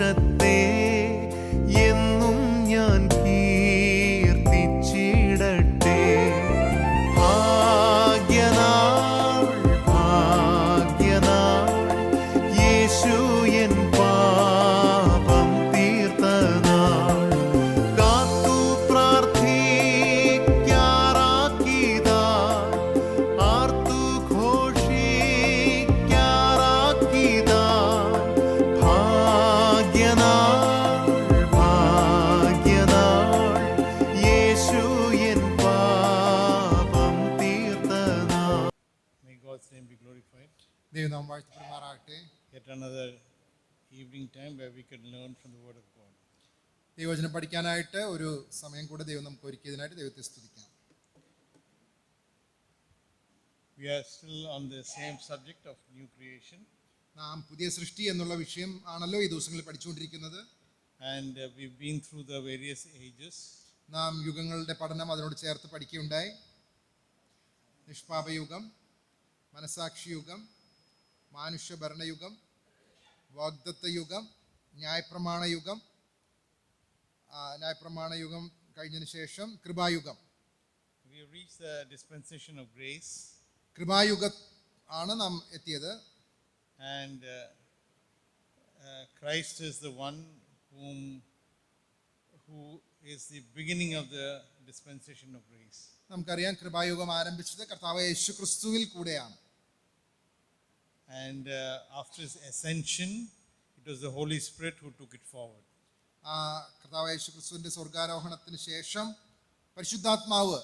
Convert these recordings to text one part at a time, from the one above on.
സന്തോഷത്തെ എന്നും ഞാൻ കീർത്തിച്ചിടട്ടെ. ഭാഗ്യനാൾ ഭാഗ്യനാൾ യേശു എൻ പാപം തീർത്ത നാൾ. കാത്തു പ്രാർത്ഥിക്കാറാക്കിയതാ ആർത്തു ഘോഷിക്കാറാക്കിയതാ. ഭാഗ്യനാൾ ഭാഗ്യനാൾ യേശു എൻ പാപം തീർത്ത നാൾ. May God's name be glorified. ദൈവനാമം വാഴ്ത്തപ്പെടുമാറാകട്ടെ. Yet another evening time where we can learn from the Word of God. ദൈവവചനം പഠിക്കാനായിട്ട് ഒരു സമയം കൂടെ ദൈവം നമുക്ക് ഒരുക്കിയതിനായിട്ട് ദൈവത്തെ സ്തുതിക്കാം. We are still on the same subject of new creation, നാം പുതിയ സൃഷ്ടി എന്നുള്ള വിഷയം ആണല്ലോ ഈ ദിവസങ്ങളിൽ പഠിച്ചുകൊണ്ടിരിക്കുന്നത്. and we've been through the various ages. നാം യുഗങ്ങളുടെ പഠനം അതിനോട് ചേർത്ത് പഠിക്കുകയുണ്ടായി. നിഷ്പാപയുഗം, മനസാക്ഷി യുഗം, മാനുഷ്യ ഭരണയുഗം, വാഗ്ദത്ത യുഗം, ന്യായപ്രമാണ യുഗം, ന്യായപ്രമാണ യുഗം കഴിഞ്ഞതിന് ശേഷം കൃപായുഗം. We have reached the dispensation of grace, കൃപായുഗ ആണ് നാം എത്തിയത്. and Christ is the one who is the beginning of the dispensation of grace. നമുക്കറിയാം കൃപായുഗം ആരംഭിച്ചത് കർത്താവ് യേശു ക്രിസ്തുവിൽ കൂടെയാണ്. And after his ascension, it was the Holy Spirit who took it forward. കർത്താവ് യേശു ക്രിസ്തുവിന്റെ സ്വർഗാരോഹണത്തിന് ശേഷം പരിശുദ്ധാത്മാവ്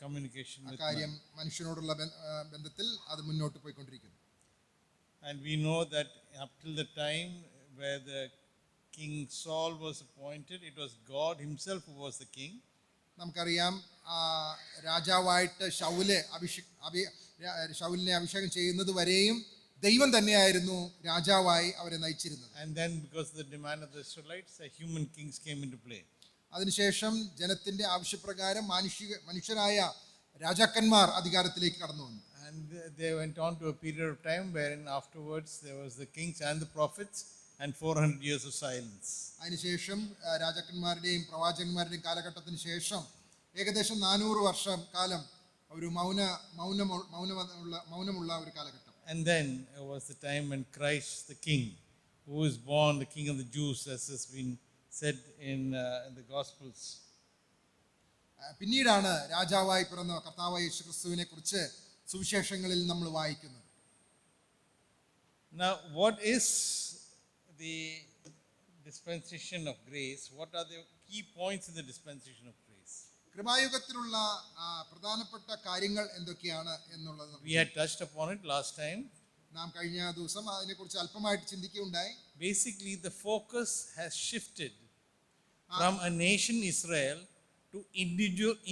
Communication with കാര്യം man. മനുഷ്യനോടുള്ള ബന്ധത്തിൽ അത് മുന്നോട്ട് പോയിക്കൊണ്ടിരിക്കുന്നു. And we know that up till the time where the King Saul was appointed, it was God himself who was the king. നമുക്കറിയാം രാജാവായിട്ട് ശൗലിനെ അഭിഷേകം ചെയ്യുന്നത് വരെയും ദൈവം തന്നെയായിരുന്നു രാജാവായി അവരെ നയിച്ചിരുന്നത്. And then because of the demand of the Israelites, the human kings came into play. അതിനുശേഷം ജനത്തിന്റെ ആവശ്യപ്രകാരം മനുഷ്യരായ രാജാക്കന്മാർ അധികാരത്തിലേക്ക് കടന്നു വന്നു. And they went on to a period of time wherein afterwards there was the kings and the prophets and 400 years of silence. അതിനുശേഷം രാജാക്കന്മാരുടെയും പ്രവാചകന്മാരുടെയും കാലഘട്ടത്തിന് ശേഷം ഏകദേശം 400 വർഷം കാലം ഒരു മൗനമുള്ള ഒരു കാലഘട്ടം. And then it was the time when Christ the King, who is born the King of the Jews, as has been said in the Gospels. പിന്നീടാണ് രാജാവായി പിറന്ന കർത്താവായ യേശു ക്രിസ്തുവിനെ കുറിച്ച് സുവിശേഷങ്ങളിൽ നമ്മൾ വായിക്കുന്നത്. Now, what is the dispensation of grace? What are the key points in the dispensation of grace? കൃപായുഗത്തിലുള്ള പ്രധാനപ്പെട്ട കാര്യങ്ങൾ എന്തൊക്കെയാണ് എന്നുള്ളത് We had touched upon it last time. നാം കഴിഞ്ഞ ദിവസം അതിനെക്കുറിച്ച് അല്പമായിട്ട് ചിന്തിക്കുകയുണ്ടായി. Basically, the focus has shifted from a nation Israel to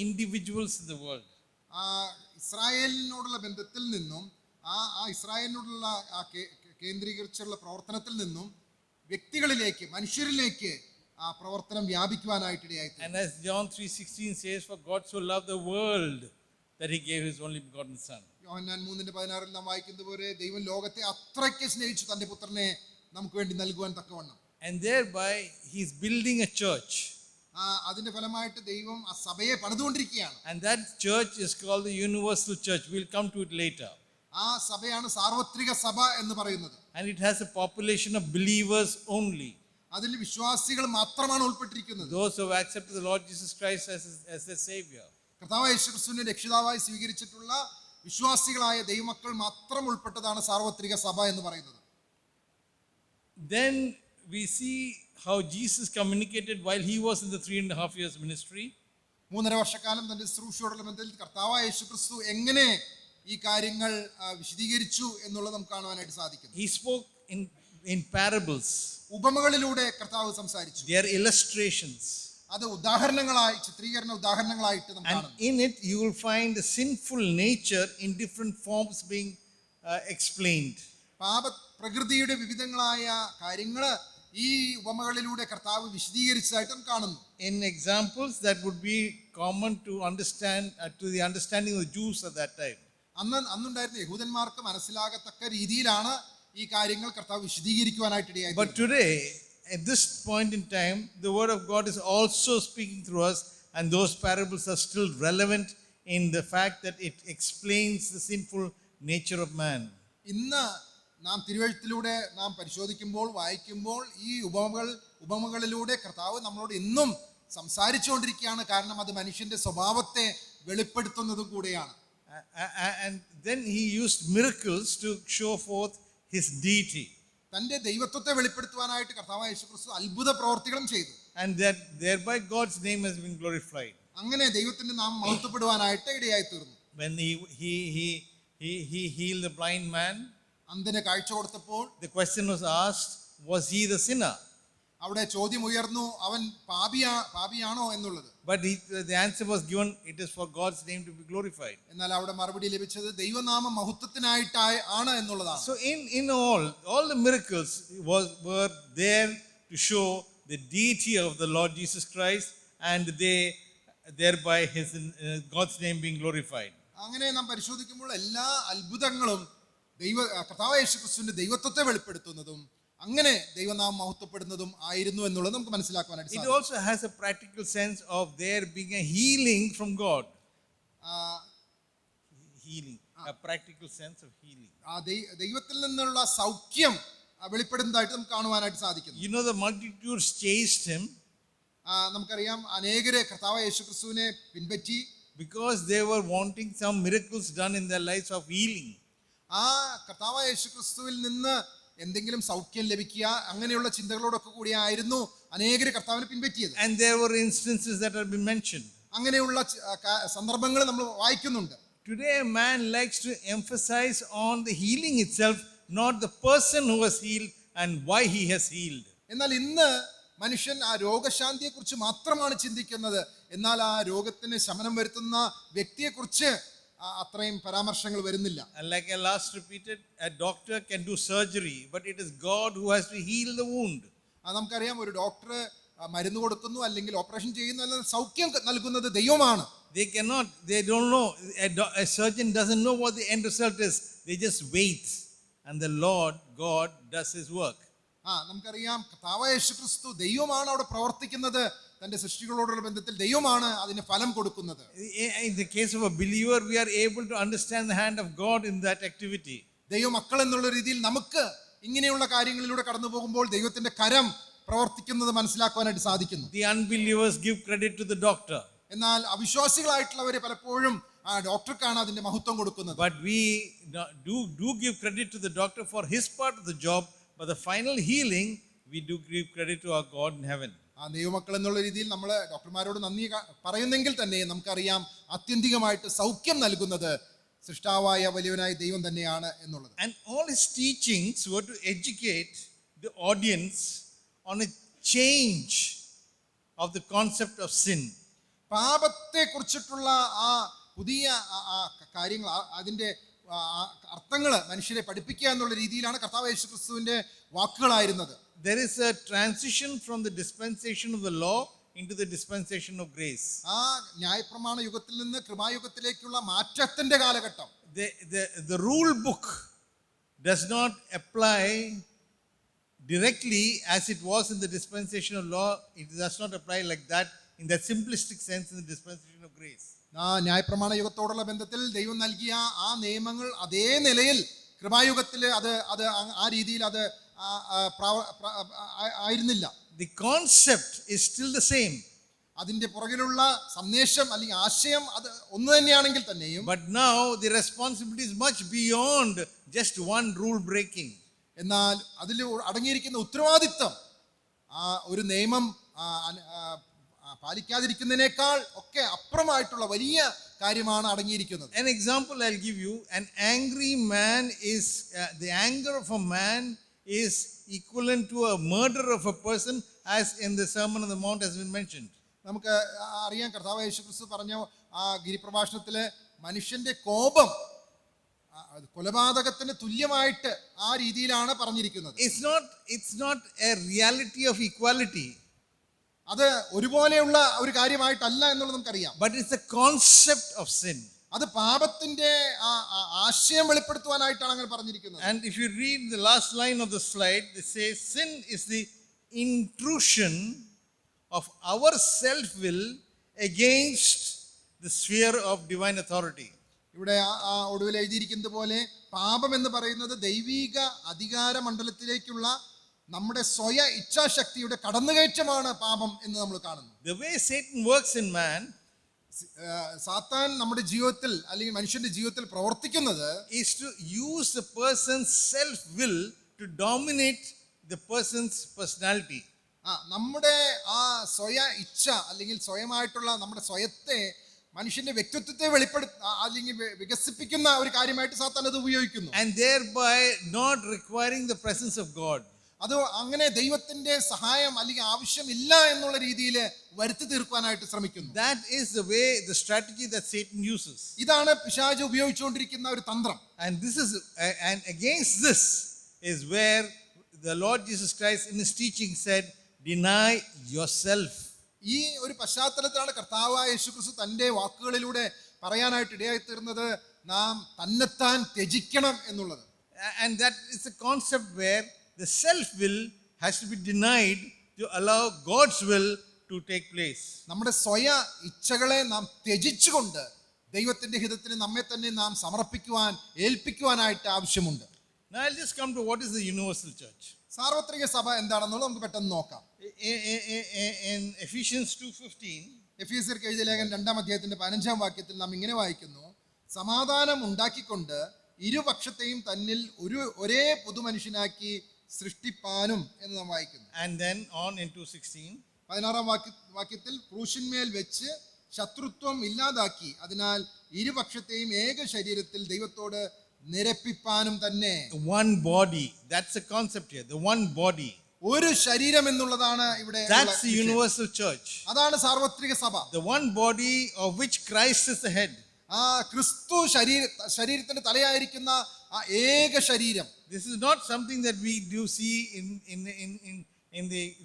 individuals in the world. ഇസ്രായേലിനോടുള്ള ബന്ധത്തിൽ നിന്നും ഇസ്രായേലിനോടുള്ള കേന്ദ്രീകരിച്ചുള്ള പ്രവർത്തനത്തിൽ നിന്നും വ്യക്തികളിലേക്ക്, മനുഷ്യരിലേക്ക് ആ പ്രവർത്തനം വ്യാപിക്കുവാനായിട്ടിടയായി. And as John 3:16 says, for God so loved the world that he gave his only begotten son. യോഹന്നാൻ 3:16 നാം വായിക്കുന്നത് പോലെ ദൈവം ലോകത്തെ അത്രയ്ക്ക് സ്നേഹിച്ചു തന്റെ പുത്രനെ നമുക്ക് വേണ്ടി നൽകുവാൻ തക്കവണ്ണം. And thereby he is building a church. അതിന്റെ ഫലമായിട്ട് ദൈവം ആ സഭയെ പണിതുകൊണ്ടിരിക്കുകയാണ്. And that church is called the universal church. We'll come to it later. ആ സഭയാണ് സാർവത്രിക സഭ എന്ന് പറയുന്നത്. And it has a population of believers only. അതിൽ വിശ്വാസികൾ മാത്രമാണ് ഉൾപ്പെട്ടിരിക്കുന്നത്. Those who have accepted the Lord Jesus Christ as their savior. കർത്താവായ യേശു ക്രിസ്തുവിനെ രക്ഷിതാവായി സ്വീകരിച്ചിട്ടുള്ള വിശ്വാസികളായ ദൈവമക്കൾ മാത്രം ഉൾപ്പെട്ടതാണ് സാർവത്രിക സഭ എന്ന് പറയുന്നത്. Then we see how Jesus communicated while he was in the 3.5 years ministry. 3.5 വർഷക്കാലം തന്റെ ശുശ്രൂഷയോടുള്ള ബന്ധത്തിൽ കർത്താവായ യേശു ക്രിസ്തു എങ്ങനെ ഈ കാര്യങ്ങൾ വിശദീകരിച്ചു എന്നുള്ളത് നമുക്ക് കാണുവാനായിട്ട് സാധിക്കും. He spoke in parables. ഉപമകളിലൂടെ കർത്താവ് സംസാരിച്ചു. They are illustrations. അത് ഉദാഹരണങ്ങളായി, ചിത്രീകരണ ഉദാഹരണങ്ങളായിട്ട് നമുക്ക് കാണാം. And in it you will find the sinful nature in different forms being explained. പ്രകൃതിയുടെ വിവിധങ്ങളായ കാര്യങ്ങൾ ഈ ഉപമകളിലൂടെ കർത്താവ് വിശദീകരിച്ചതായിട്ട് നാം കാണുന്നു. In examples that would be common to understand to the understanding of the Jews at that time. അന്നുണ്ടായിരുന്ന യഹൂദന്മാർക്ക് മനസ്സിലാകത്തക്ക രീതിയിലാണ് ഈ കാര്യങ്ങൾ കർത്താവ് വിശദീകരിക്കുവാനായിട്ട് ഇടയായി. But today, at this point in time, the word of God is also speaking through us, and those parables are still relevant in the fact that it explains the sinful nature of man. ഇന്ന് നാം തിരുവെഴുത്തിലൂടെ നാം പരിശോധിക്കുമ്പോൾ വായിക്കുമ്പോൾ ഈ ഉപമകളിലൂടെ കർത്താവ് നമ്മളോട് ഇന്നും സംസാരിച്ചുകൊണ്ടിരിക്കുകയാണ്. കാരണം അത് മനുഷ്യന്റെ സ്വഭാവത്തെ വെളിപ്പെടുത്തുന്നതും കൂടെയാണ്. And then he used miracles to show forth his deity. തന്റെ ദൈവത്വത്തെ വെളിപ്പെടുത്തുവാനായിട്ട് കർത്താവായ യേശുക്രിസ്തു അത്ഭുത പ്രവർത്തികളും ചെയ്തു. And that thereby God's name has been glorified. അങ്ങനെ ദൈവത്തിന്റെ നാമം മഹത്വപ്പെടുവാനായിട്ട് ഇടയായി തീർന്നു. When he healed the blind man, അന്ധന് കാഴ്ച കൊടുത്തപ്പോൾ the question was asked, was he the sinner? അവിടെ ചോദ്യം ഉയർന്നു, അവൻ പാപിയാണോ എന്നുള്ളത്. But the answer was given, it is for God's name to be glorified. എന്നാൽ അവിടെ മറുപടി ലഭിച്ചത് ദൈവനാമം മഹത്വത്തിനായിട്ട് ആണ് എന്നുള്ളതാണ്. So in all the miracles were there to show the deity of the Lord Jesus Christ, and thereby God's name being glorified. അങ്ങനെ നാം പരിശോധിക്കുമ്പോൾ എല്ലാ അത്ഭുതങ്ങളും കർത്താവായ യേശുക്രിസ്തുവിന്റെ ദൈവത്വത്തെ വെളിപ്പെടുത്തുന്നതും അങ്ങനെ ദൈവനാമം മഹത്വപ്പെടുന്നതും ആയിരുന്നു എന്നുള്ളത് നമുക്ക് മനസ്സിലാക്കുവാനായിട്ട് It സാധിക്കും. also has a practical sense of there being a healing from God. Healing, a practical sense of healing. ദൈവത്തിൽ നിന്നുള്ള സൗഖ്യം വെളിപ്പെടുന്നതായിട്ട് നമുക്ക് കാണുവാനായിട്ട് സാധിക്കുന്നു. You know, the multitudes chased him നമുക്കറിയാം അനേകരെ കർത്താവായ യേശുക്രിസ്തുവിനെ പിൻപറ്റി. because they were wanting some miracles done in their lives of healing. ആ കർത്താവായ യേശുക്രിസ്തുവിൽ നിന്ന് എന്തെങ്കിലും സൗഖ്യം ലഭിക്കുക അങ്ങനെയുള്ള ചിന്തകളോടൊക്കെ കൂടിയായിരുന്നു അനേകര് കർത്താവിനെ പിൻപറ്റിയത്. And there were instances that have been mentioned. അങ്ങനെയുള്ള സന്ദർഭങ്ങൾ നമ്മൾ വായിക്കുന്നുണ്ട്. Today a man likes to emphasize on the healing itself, not the person who was healed and why he has healed. എന്നാൽ ഇന്ന് മനുഷ്യൻ ആ രോഗശാന്തിയെക്കുറിച്ച് മാത്രമാണ് ചിന്തിക്കുന്നത്. എന്നാൽ ആ രോഗത്തിന് ശമനം വരുത്തുന്ന വ്യക്തിയെക്കുറിച്ച് അത്രയും പരാമർശങ്ങൾ വരുന്നില്ല. And like I last repeated, a doctor can do surgery, but it is God who has to heal the wound. നമുക്കറിയാം ഒരു ഡോക്ടർ മരുന്ന് കൊടുക്കുന്നു അല്ലെങ്കിൽ ഓപ്പറേഷൻ ചെയ്യുന്നു, അല്ലെങ്കിൽ സൗഖ്യം നൽകുന്നത് ദൈവമാണ്. They don't know. A surgeon doesn't know what the end result is. They just wait, and the Lord God does his work. നമുക്കറിയാം കർത്താവായ യേശുക്രിസ്തു ദൈവമാണ് അവിടെ പ്രവർത്തിക്കുന്നത്. തന്റെ സൃഷ്ടികളോടുള്ള ബന്ധത്തിൽ ദൈവമാണ് അതിന് ഫലം കൊടുക്കുന്നത്. In the case of a believer, we are able to understand the hand of God in that activity. ദൈവമക്കൾ എന്നുള്ള രീതിയിൽ നമുക്ക് ഇങ്ങനെയുള്ള കാര്യങ്ങളിലൂടെ കടന്നു പോകുമ്പോൾ ദൈവത്തിന്റെ കരം പ്രവർത്തിക്കുന്നത് മനസ്സിലാക്കുവാനായിട്ട് സാധിക്കുന്നു. The unbelievers give credit to the doctor. എന്നാൽ അവിശ്വാസികളായിട്ടുള്ളവരെ പലപ്പോഴും ആ ഡോക്ടർക്കാണ് അതിന്റെ മഹത്വം കൊടുക്കുന്നത്. But we do give credit to the doctor for his part of the job, but the final healing we do give credit to our God in heaven. ആ ദൈവമക്കൾ എന്നുള്ള രീതിയിൽ നമ്മൾ ഡോക്ടർമാരോട് നന്ദി പറയുന്നെങ്കിൽ തന്നെ നമുക്കറിയാം ആത്യന്തികമായിട്ട് സൗഖ്യം നൽകുന്നത് സൃഷ്ടാവായ വലിയവനായ ദൈവം തന്നെയാണ് എന്നുള്ളത്. And all his teachings were to educate the audience on a change of the concept of sin. പാപത്തെ കുറിച്ചിട്ടുള്ള ആ പുതിയ കാര്യങ്ങൾ അതിന്റെ അർത്ഥങ്ങൾ മനുഷ്യരെ പഠിപ്പിക്കുക എന്നുള്ള രീതിയിലാണ് കർത്താവ് യേശുക്രിസ്തുവിന്റെ വാക്കുകളായിരുന്നത്. There is a transition from the dispensation of the law into the dispensation of grace. ആ ന്യായപ്രമാണ യുഗത്തിൽ നിന്ന് കൃപായുഗത്തിലേക്കുള്ള മാറ്റത്തിന്റെ കാലഘട്ടം. The rule book does not apply directly as it was in the dispensation of law. It does not apply like that in that simplistic sense in the dispensation of grace. ആ ന്യായപ്രമാണ യുഗത്തോടുള്ള ബന്ധത്തിൽ ദൈവം നൽകിയ ആ നിയമങ്ങൾ അതേ നിലയിൽ കൃപായുഗത്തിൽ അത് ആ രീതിയിൽ അത് ആയിരുന്നില്ല. The concept is still the same. അതിന്റെ പുറകിലുള്ള സന്ദേശം അല്ലെങ്കിൽ ആശയം അത് ഒന്ന് തന്നെയാണെങ്കിൽ തന്നെയും But now the responsibility is much beyond just one rule breaking. എന്നാൽ അതിൽ അടങ്ങിയിരിക്കുന്ന ഉത്തരവാദിത്വം ആ ഒരു നിയമം പാലിക്കാതിരിക്കുന്നതിനേക്കാൾ ഒക്കെ അപ്പുറമായിട്ടുള്ള വലിയ കാര്യമാണ് അടങ്ങിയിരിക്കുന്നത്. An example I'll give you. An angry man is the anger of a man is equivalent to a murder of a person, as in the Sermon on the Mount has been mentioned. നമുക്ക് അറിയാം കർത്താവ് യേശുക്രിസ്തു പറഞ്ഞ ആ ഗിരിപ്രഭാഷണത്തിലെ മനുഷ്യന്റെ കോപം കൊലപാതകത്തിന് തുല്യമായിട്ട് ആ രീതിയിലാണ് പറഞ്ഞിരിക്കുന്നത്. It's not a reality of equality. അത് ഒരുപോലെയുള്ള ഒരു കാര്യമായിട്ടല്ല എന്നുള്ളത് നമുക്കറിയാം. But it's a concept of sin. അത് പാപത്തിന്റെ ആശയം വെളിപ്പെടുത്തുവാനായിട്ടാണ് അങ്ങനെ പറഞ്ഞിരിക്കുന്നത്. And if you read the last line of the slide, it says sin is the intrusion of our self-will against the sphere of divine authority. ഇവിടെ ഒടുവിൽ എഴുതിയിരിക്കുന്നത് പോലെ പാപം എന്ന് പറയുന്നത് ദൈവിക അധികാര മണ്ഡലത്തിലേക്കുള്ള നമ്മുടെ സ്വയ ഇച്ഛാശക്തിയുടെ കടന്നുകയറ്റമാണ് പാപം എന്ന് നമ്മൾ കാണുന്നു. The way Satan works in man സാത്താൻ നമ്മുടെ ജീവിതത്തിൽ അല്ലെങ്കിൽ മനുഷ്യന്റെ ജീവിതത്തിൽ പ്രവർത്തിക്കുന്നത് is to use the person's self-will to dominate the person's personality. നമ്മുടെ ആ സ്വയ ഇച്ഛ അല്ലെങ്കിൽ സ്വയമായിട്ടുള്ള നമ്മുടെ സ്വയത്തെ മനുഷ്യന്റെ വ്യക്തിത്വത്തെ അല്ലെങ്കിൽ വികസിപ്പിക്കുന്ന ഒരു കാര്യമായിട്ട് സാത്താൻ അത് ഉപയോഗിക്കുന്നു. And thereby not requiring the presence of God. അത് അങ്ങനെ ദൈവത്തിന്റെ സഹായം അല്ലെങ്കിൽ ആവശ്യമില്ല എന്നുള്ള രീതിയിൽ വരുത്തി തീർക്കാനായിട്ട് ശ്രമിക്കുന്നു. That is the way, the strategy that Satan uses. ഇതാണ് പിശാച് ഉപയോഗിച്ചുകൊണ്ടിരിക്കുന്ന ഒരു തന്ത്രം. And against this is where the Lord Jesus Christ in his teaching said, deny yourself. ഈ ഒരു പശ്ചാത്തലത്തിലാണ് കർത്താവായ യേശുക്രിസ്തു തന്റെ വാക്കുകളിലൂടെ പറയാനായിട്ട് ഇടയായി തീർന്നത് നാം തന്നെത്താൻ ത്യജിക്കണം എന്നുള്ളത്. And that is a concept where the self-will has to be denied to allow God's will to take place. നമ്മുടെ സ്വയ ഇച്ഛകളെ നാം ത്യജിച്ചുകൊണ്ട് ദൈവത്തിന്റെ ഹിതത്തിന് നമ്മെ തന്നെ നാം സമർപ്പിക്കുവാൻ ഏൽപ്പിക്കുവാനായിട്ട് ആവശ്യമുണ്ട്. Now I'll just come to what is the universal church. സാർവത്രിക സഭ എന്താണെന്നുള്ളത് നമുക്ക് പെട്ടെന്ന് നോക്കാം. In Ephesians 2:15, എഫീസ്യർക്ക് എഴുതിയ ലേഖനം 2-ാം അധ്യായത്തിന്റെ 15-ാം വാക്യത്തിൽ നാം ഇങ്ങനെ വായിക്കുന്നു, സമാധാനം ഉണ്ടാക്കിക്കൊണ്ട് ഇരുപക്ഷത്തെയും തന്നിൽ ഒരേ പുതുമനുഷ്യനാക്കി സൃഷ്ടിപ്പാനും എന്ന് നാം വായിക്കുന്നു. And then on in 2:16, 16-ാം വാക്യത്തിൽ ക്രൂശിന്മേൽ വെച്ച് ശത്രുത്വം ഇല്ലാതാക്കി അതിനാൽ ഇരുപക്ഷത്തെയും ഏക ശരീരത്തിൽ ദൈവത്തോട് നിരപ്പിപ്പാനും തന്നെ. one body, that's the concept here, the one body. ഒരു ശരീരം എന്നുള്ളതാണ് ഇവിടെ. That's the universal church. അതാണ് സാർവത്രിക സഭ. The one body of which Christ is the head. ക്രിസ്തു ശരീരത്തിന്റെ തലയായിരിക്കുന്ന ആ ഏക ശരീരം. This is not something that we do see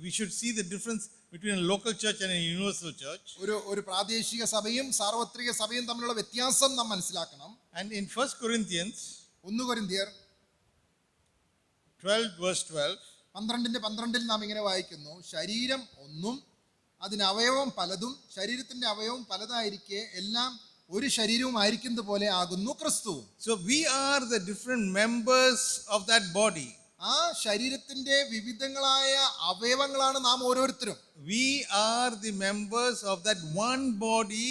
we should see the difference between a local church and a universal church. ഒരു പ്രാദേശിക സഭയും സാർവത്രിക സഭയും തമ്മിലുള്ള വ്യത്യാസം നാം മനസ്സിലാക്കണം. And in 1 Corinthians 1 കൊരിന്ത്യർ 12:12, 12 നാം ഇങ്ങനെ വായിക്കുന്നു, ശരീരം ഒന്നും അതിന് അവയവം പലതും ശരീരത്തിന്റെ അവയവം പലതായിരിക്കെ എല്ലാം ഒരു ശരീരവുമായിരിക്കുന്നത് പോലെ ആകുന്നു ക്രിസ്തു. So we are the different members of that body. ആ ശരീരത്തിന്റെ വിവിധങ്ങളായ അവയവങ്ങളാണ് നാം ഓരോരുത്തരും. We are the members of that one body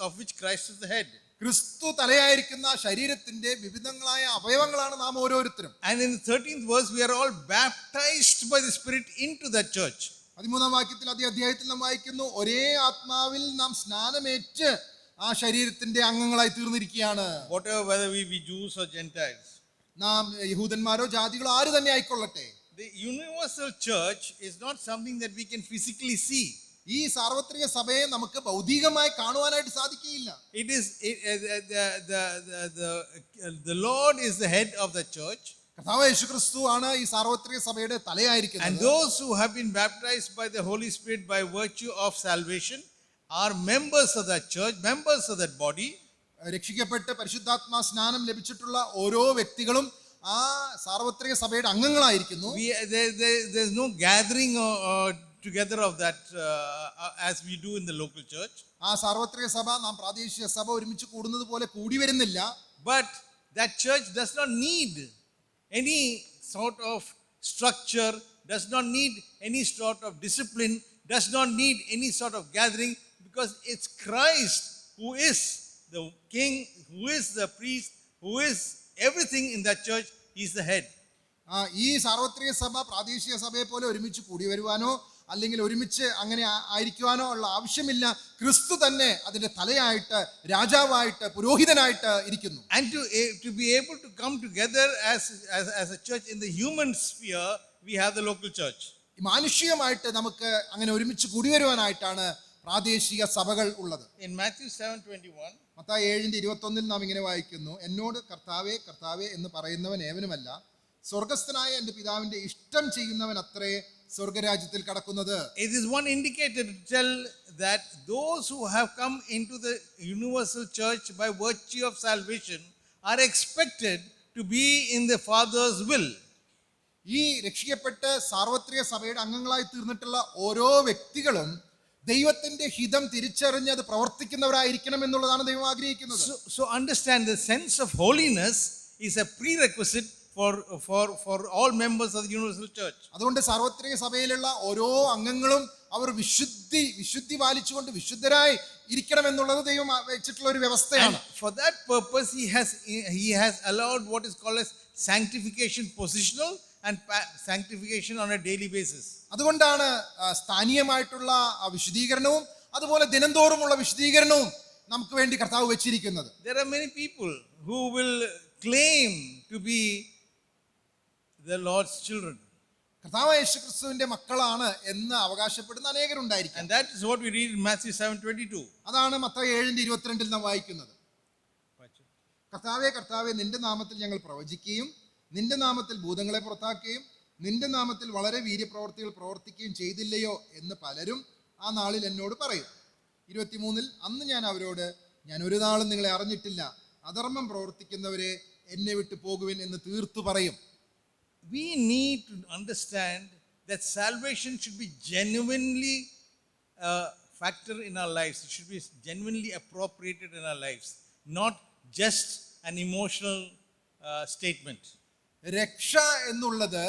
of which Christ is the head. ക്രിസ്തു തലയായിരിക്കുന്ന ശരീരത്തിന്റെ വിവിധങ്ങളായ അവയവങ്ങളാണ് നാം ഓരോരുത്തരും. And in the 13th verse, we are all baptized by the Spirit into that church. 13-ാം വാക്യത്തിൽ അതേ അധ്യായത്തിൽ നാം വായിക്കുന്നു, ഒരേ ആത്മാവിൽ നാം സ്നാനമേറ്റ് ആ ശരീരത്തിന്റെ അംഗങ്ങളായി തീർന്നിരിക്കുകയാണ്. Whatever, whether we be Jews or Gentiles. നാം യഹൂദന്മാരോ ജാതികളോ ആര് തന്നെ ആയിക്കൊള്ളട്ടെ. The universal church is not something that we can physically see. ഈ സാർവത്രിക സഭയെ നമുക്ക് ഭൗതികമായി കാണുവാനായിട്ട് സാധിക്കുകയില്ല. It is the Lord is the head of the church. കർത്താവ് യേശുക്രിസ്തു ആണ് ഈ സാർവത്രിക സഭയുടെ തലയായിരിക്കുന്നത്. And those who have been baptized by the Holy Spirit by virtue of salvation are members of that church, members of that body. രക്ഷിക്കപ്പെട്ട് പരിശുദ്ധാത്മാ സ്നാനം ലഭിച്ചിട്ടുള്ള ഓരോ വ്യക്തികളും ആ സാർവത്രിക സഭയുടെ അംഗങ്ങളായിരിക്കുന്നു. There's no gathering together of that as we do in the local church. ആ സാർവത്രിക സഭ നാം പ്രാദേശിക സഭ ഒരുമിച്ച് കൂടുന്നത് പോലെ കൂടി വരുന്നില്ല. But that church does not need any sort of structure, does not need any sort of discipline, does not need any sort of gathering, because it's Christ who is the king, who is the priest, who is everything in that church. He's the head. ഈ സാർവത്രിക സഭ പ്രാദേശിക സഭയെ പോലെ ഒരുമിച്ച് കൂടി വരുവാനോ അല്ലെങ്കിൽ ഒരുമിച്ച് അങ്ങനെ ആയിരിക്കുവാനോ ഉള്ള ആവശ്യമില്ല. ക്രിസ്തു തന്നെ അതിന്റെ തലയായിട്ട് രാജാവായിട്ട് പുരോഹിതനായിട്ട് ഇരിക്കുന്നു. And to be able to come together as a church in the human sphere, we have the local church. മാനുഷികമായിട്ട് നമുക്ക് അങ്ങനെ ഒരുമിച്ച് കൂടി വരുവാനായിട്ടാണ് പ്രാദേശിക സഭകൾ ഉള്ളത്. In Matthew 7:21, മത്തായി 7:21 നാം ഇങ്ങനെ വായിക്കുന്നു, എന്നോട് കർത്താവേ കർത്താവേ എന്ന് പറയുന്നവൻ ഏവനുമല്ല, സ്വർഗസ്ഥനായ എൻ്റെ പിതാവിൻ്റെ ഇഷ്ടം ചെയ്യുന്നവൻ അത്രേ സ്വർഗരാജ്യത്തിൽ കടക്കുന്നത്. It is one indicator to tell that those who have come into the universal church by virtue of salvation are expected to be in the Father's will. ഈ രക്ഷിക്കപ്പെട്ട് സാർവത്രിക സഭയുടെ അംഗങ്ങളായി തീർന്നിട്ടുള്ള ഓരോ വ്യക്തികളും ദൈവത്തിന്റെ ഹിതം തിരിച്ചറിഞ്ഞ് അത് പ്രവർത്തിക്കുന്നവരായിരിക്കണം എന്നുള്ളതാണ് ദൈവം ആഗ്രഹിക്കുന്നത്. So understand the sense of holiness is a prerequisite for all members of the universal church. അതുകൊണ്ട് സാർവത്രിക സഭയിലുള്ള ഓരോ അംഗങ്ങളും അവർ വിശുദ്ധി പാലിച്ചുകൊണ്ട് വിശുദ്ധരായി ഇരിക്കണം എന്നുള്ളത് ദൈവം വെച്ചിട്ടുള്ള ഒരു വ്യവസ്ഥയാണ്. For that purpose he has allowed what is called as sanctification positional and sanctification on a daily basis. അതുകൊണ്ടാണ് സ്ഥാനീയമായിട്ടുള്ള വിശുദ്ധീകരണവും അതുപോലെ ദിനംതോറുമുള്ള വിശുദ്ധീകരണവും നമുക്ക് വേണ്ടി കർത്താവ് വെച്ചിരിക്കുന്നത്. There are many people who will claim to be the Lord's children. കർത്താവ് യേശുക്രിസ്തുവിന്റെ മക്കളാണ് എന്ന് അവകാശപ്പെടുന്ന അനേകരുണ്ടായിരിക്കും. And that is what we read in Matthew 7:22. അതാണ് മത്തായി 7:22 നാം വായിക്കുന്നത്. കർത്താവേ കർത്താവേ നിന്റെ നാമത്തിൽ ഞങ്ങൾ പ്രവചിക്കുകയും നിന്റെ നാമത്തിൽ ഭൂതങ്ങളെ പുറത്താക്കുകയും നിന്റെ നാമത്തിൽ വളരെ വീര്യപ്രവർത്തികൾ പ്രവർത്തിക്കുകയും ചെയ്തില്ലയോ എന്ന് പലരും ആ നാളിൽ എന്നോട് പറയും. 23 അന്ന് ഞാൻ അവരോട് ഞാൻ ഒരു നാളും നിങ്ങളെ അറിഞ്ഞിട്ടില്ല, അധർമ്മം പ്രവർത്തിക്കുന്നവരെ എന്നെ വിട്ടു പോകുവിൻ എന്ന് തീർത്തു പറയും. We need to understand that salvation should be genuinely a factor in our lives. It should be genuinely appropriated in our lives, not just an emotional statement. രക്ഷ എന്നുള്ളത്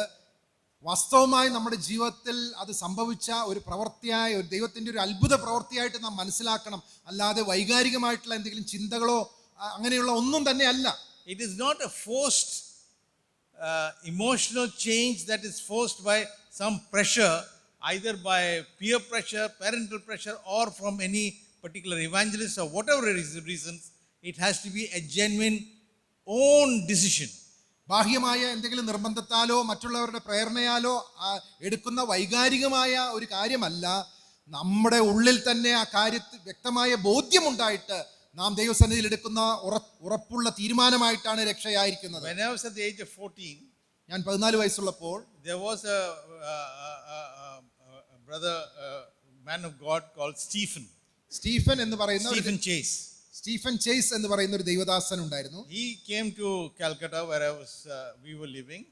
വാസ്തവമായി നമ്മുടെ ജീവിതത്തിൽ അത് സംഭവിച്ച ഒരു പ്രവൃത്തിയായി, ഒരു ദൈവത്തിൻ്റെ ഒരു അത്ഭുത പ്രവൃത്തിയായിട്ട് നാം മനസ്സിലാക്കണം. അല്ലാതെ വൈകാരികമായിട്ടുള്ള എന്തെങ്കിലും ചിന്തകളോ അങ്ങനെയുള്ള ഒന്നും തന്നെ അല്ല. It is not a forced emotional change that is forced by some pressure, either by peer pressure, parental pressure, or from any particular evangelist or whatever reasons. It has to be a genuine own decision. ബാഹ്യമായ എന്തെങ്കിലും നിർബന്ധത്താലോ മറ്റുള്ളവരുടെ പ്രേരണയാലോ എടുക്കുന്ന വൈകാരികമായ ഒരു കാര്യമല്ല. നമ്മുടെ ഉള്ളിൽ തന്നെ ആ കാര്യത്തിൽ വ്യക്തമായ ബോധ്യമുണ്ടായിട്ട് നാം ദൈവസന്നിധിയിൽ എടുക്കുന്ന ഉറപ്പുള്ള തീരുമാനമായിട്ടാണ് രക്ഷയായിരിക്കുന്നത്. When I was at the age of 14, ഞാൻ 14 വയസ്സുള്ളപ്പോൾ there was a brother, man of God called Stephen എന്ന് പറയുന്ന സ്റ്റീഫൻ ചേസ് എന്ന് പറയുന്ന ഒരു ദൈവദാസൻ ഉണ്ടായിരുന്നു. He came to Calcutta where we were living.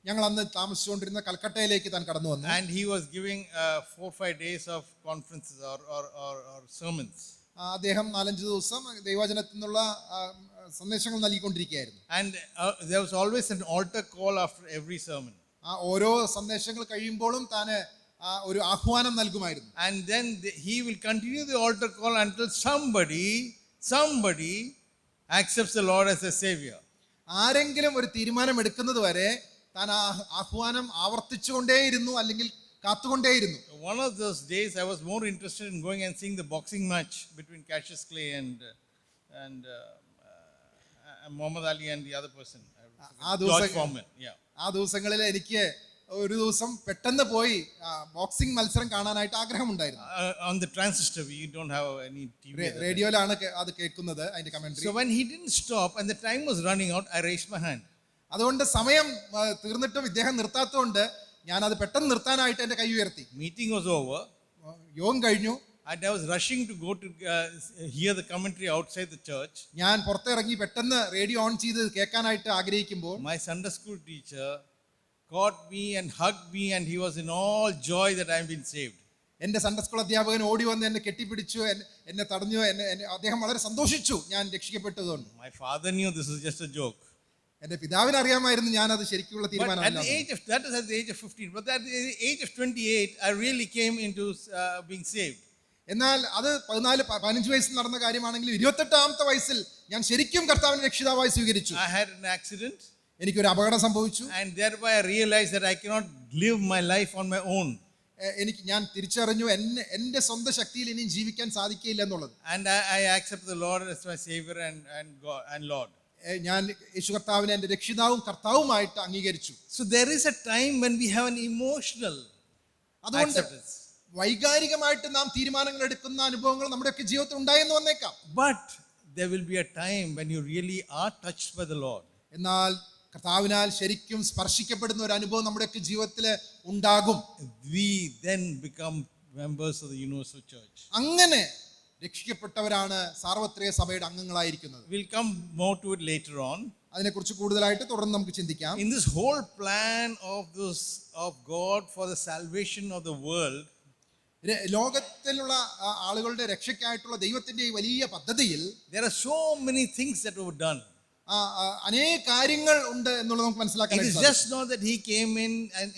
ഞങ്ങൾ അന്ന് താമസിച്ചുകൊണ്ടിരുന്ന കൽക്കട്ടയിലേക്ക് താൻ കടന്നു വന്നു. And he was giving 4-5 days of conferences or sermons. അദ്ദേഹം 4-5 ദിവസം ദൈവവചനത്തിൽ നിന്നുള്ള സന്ദേശങ്ങൾ നൽകിക്കൊണ്ടിരിക്കുകയായിരുന്നു. And there was always an altar call after every sermon. ഓരോ സന്ദേശങ്ങൾ കഴിയുമ്പോഴും താൻ ഒരു ആഹ്വാനം നൽകുമായിരുന്നു. And then he will continue the altar call until somebody accepts the Lord as a savior. ആരെങ്കിലും ഒരു തീരുമാനം എടുക്കുന്നത് വരെ താൻ ആ ആഹ്വാനം ആവർത്തിച്ചുകൊണ്ടേയിരുന്നു, അല്ലെങ്കിൽ കാത്തുകൊണ്ടേയിരുന്നു. One of those days I was more interested in going and seeing the boxing match between Cassius Clay and Muhammad Ali and the other person, George Foreman. Yeah. ആ ദിവസങ്ങളിൽ എനിക്ക് ഒരു ദിവസം പെട്ടെന്ന് പോയി ബോക്സിംഗ് മത്സരം കാണാനായിട്ട് ആഗ്രഹമുണ്ടായിരുന്നു. On the transistor, we don't have any TV. റേഡിയോയിലാണ് അത് കേൾക്കുന്നത്, അതിന്റെ commentary. So when he didn't stop and the time was running out, I raised my hand. അതുകൊണ്ട് സമയം തീർന്നിട്ടും ഇദ്ദേഹം നിർത്താത്തതുകൊണ്ട് ഞാൻ അത് പെട്ടെന്ന് നിർത്താനായിട്ട് എന്റെ കൈ ഉയർത്തി. Meeting was over. യോഗം കഴിഞ്ഞു. And I was rushing to go to hear the commentary outside the church. ഞാൻ പുറത്തിറങ്ങി പെട്ടെന്ന് റേഡിയോ ഓൺ ചെയ്ത് കേൾക്കാനായിട്ട് ആഗ്രഹിക്കുമ്പോൾ my Sunday school teacher caught me and hugged me, and he was in all joy that I have been saved. എൻ്റെ Sunday school അധ്യാപകൻ ഓടി വന്ന് എന്നെ കെട്ടിപ്പിടിച്ചു, എന്നെ തടഞ്ഞു. അദ്ദേഹം വളരെ സന്തോഷിച്ചു ഞാൻ രക്ഷിക്കപ്പെട്ടതുകൊണ്ട്. My father knew this was just a joke. എൻ്റെ പിതാവിന് അറിയാമായിരുന്നു ഞാൻ അത് ശരിക്കുള്ള തീരുമാനമല്ല. That is at the age of 15, but at the age of 28 I really came into being saved. എന്നാൽ അത് 14-15 വയസ്സിൽ നടന്ന കാര്യമാണെങ്കിൽ 28-ാമത്തെ വയസ്സിൽ ഞാൻ ശരിക്കും കർത്താവിനെ രക്ഷിതാവായി സ്വീകരിച്ചു. I had an accident. എനിക്കൊരു അപകടം സംഭവിച്ചു. And thereby I realized that I cannot live my life on my own. ഞാൻ തിരിച്ചറിഞ്ഞു എൻ്റെ സ്വന്തം ശക്തിയിൽ ഇനിയും ജീവിക്കാൻ സാധിക്കില്ല എന്നുള്ളത്. And I accept the Lord as my Savior and Lord. ഞാൻ യേശു കർത്താവിനെ എൻ്റെ രക്ഷിതാവും കർത്താവുമായിട്ട് അംഗീകരിച്ചു. So there is a time when we have an emotional acceptance. വൈകാരികമായിട്ട് നാം തീരുമാനങ്ങൾ എടുക്കുന്ന അനുഭവങ്ങൾ നമ്മുടെയൊക്കെ ജീവിതത്തിൽ ഉണ്ടായെന്ന് വന്നേക്കാം. But there will be a time when you really are touched by the Lord. എന്നാൽ കർത്താവിനാൽ ശരിക്കും സ്പർശിക്കപ്പെടുന്ന ഒരു അനുഭവം നമ്മുടെയൊക്കെ ജീവിതത്തിൽ ഉണ്ടാകും. we then become members of the universal church. അങ്ങനെ രക്ഷിക്കപ്പെട്ടവരാണ് സാർവത്രിക സഭയുടെ അംഗങ്ങളായിരിക്കുന്നത്. We'll come more to it later on. അതിനെക്കുറിച്ച് കൂടുതലായിട്ട് തുടർന്ന് നമുക്ക് ചിന്തിക്കാം. In this whole plan of God for the salvation of the world, ലോകത്തിലുള്ള ആളുകളുടെ രക്ഷയ്ക്കായിട്ടുള്ള ദൈവത്തിന്റെ ഈ വലിയ പദ്ധതിയിൽ there are so many things that were done. അനേക കാര്യങ്ങൾ ഉണ്ട് എന്നുള്ളത് നമുക്ക് മനസ്സിലാക്കാൻ It is സാധിക്കും. just not that he came in and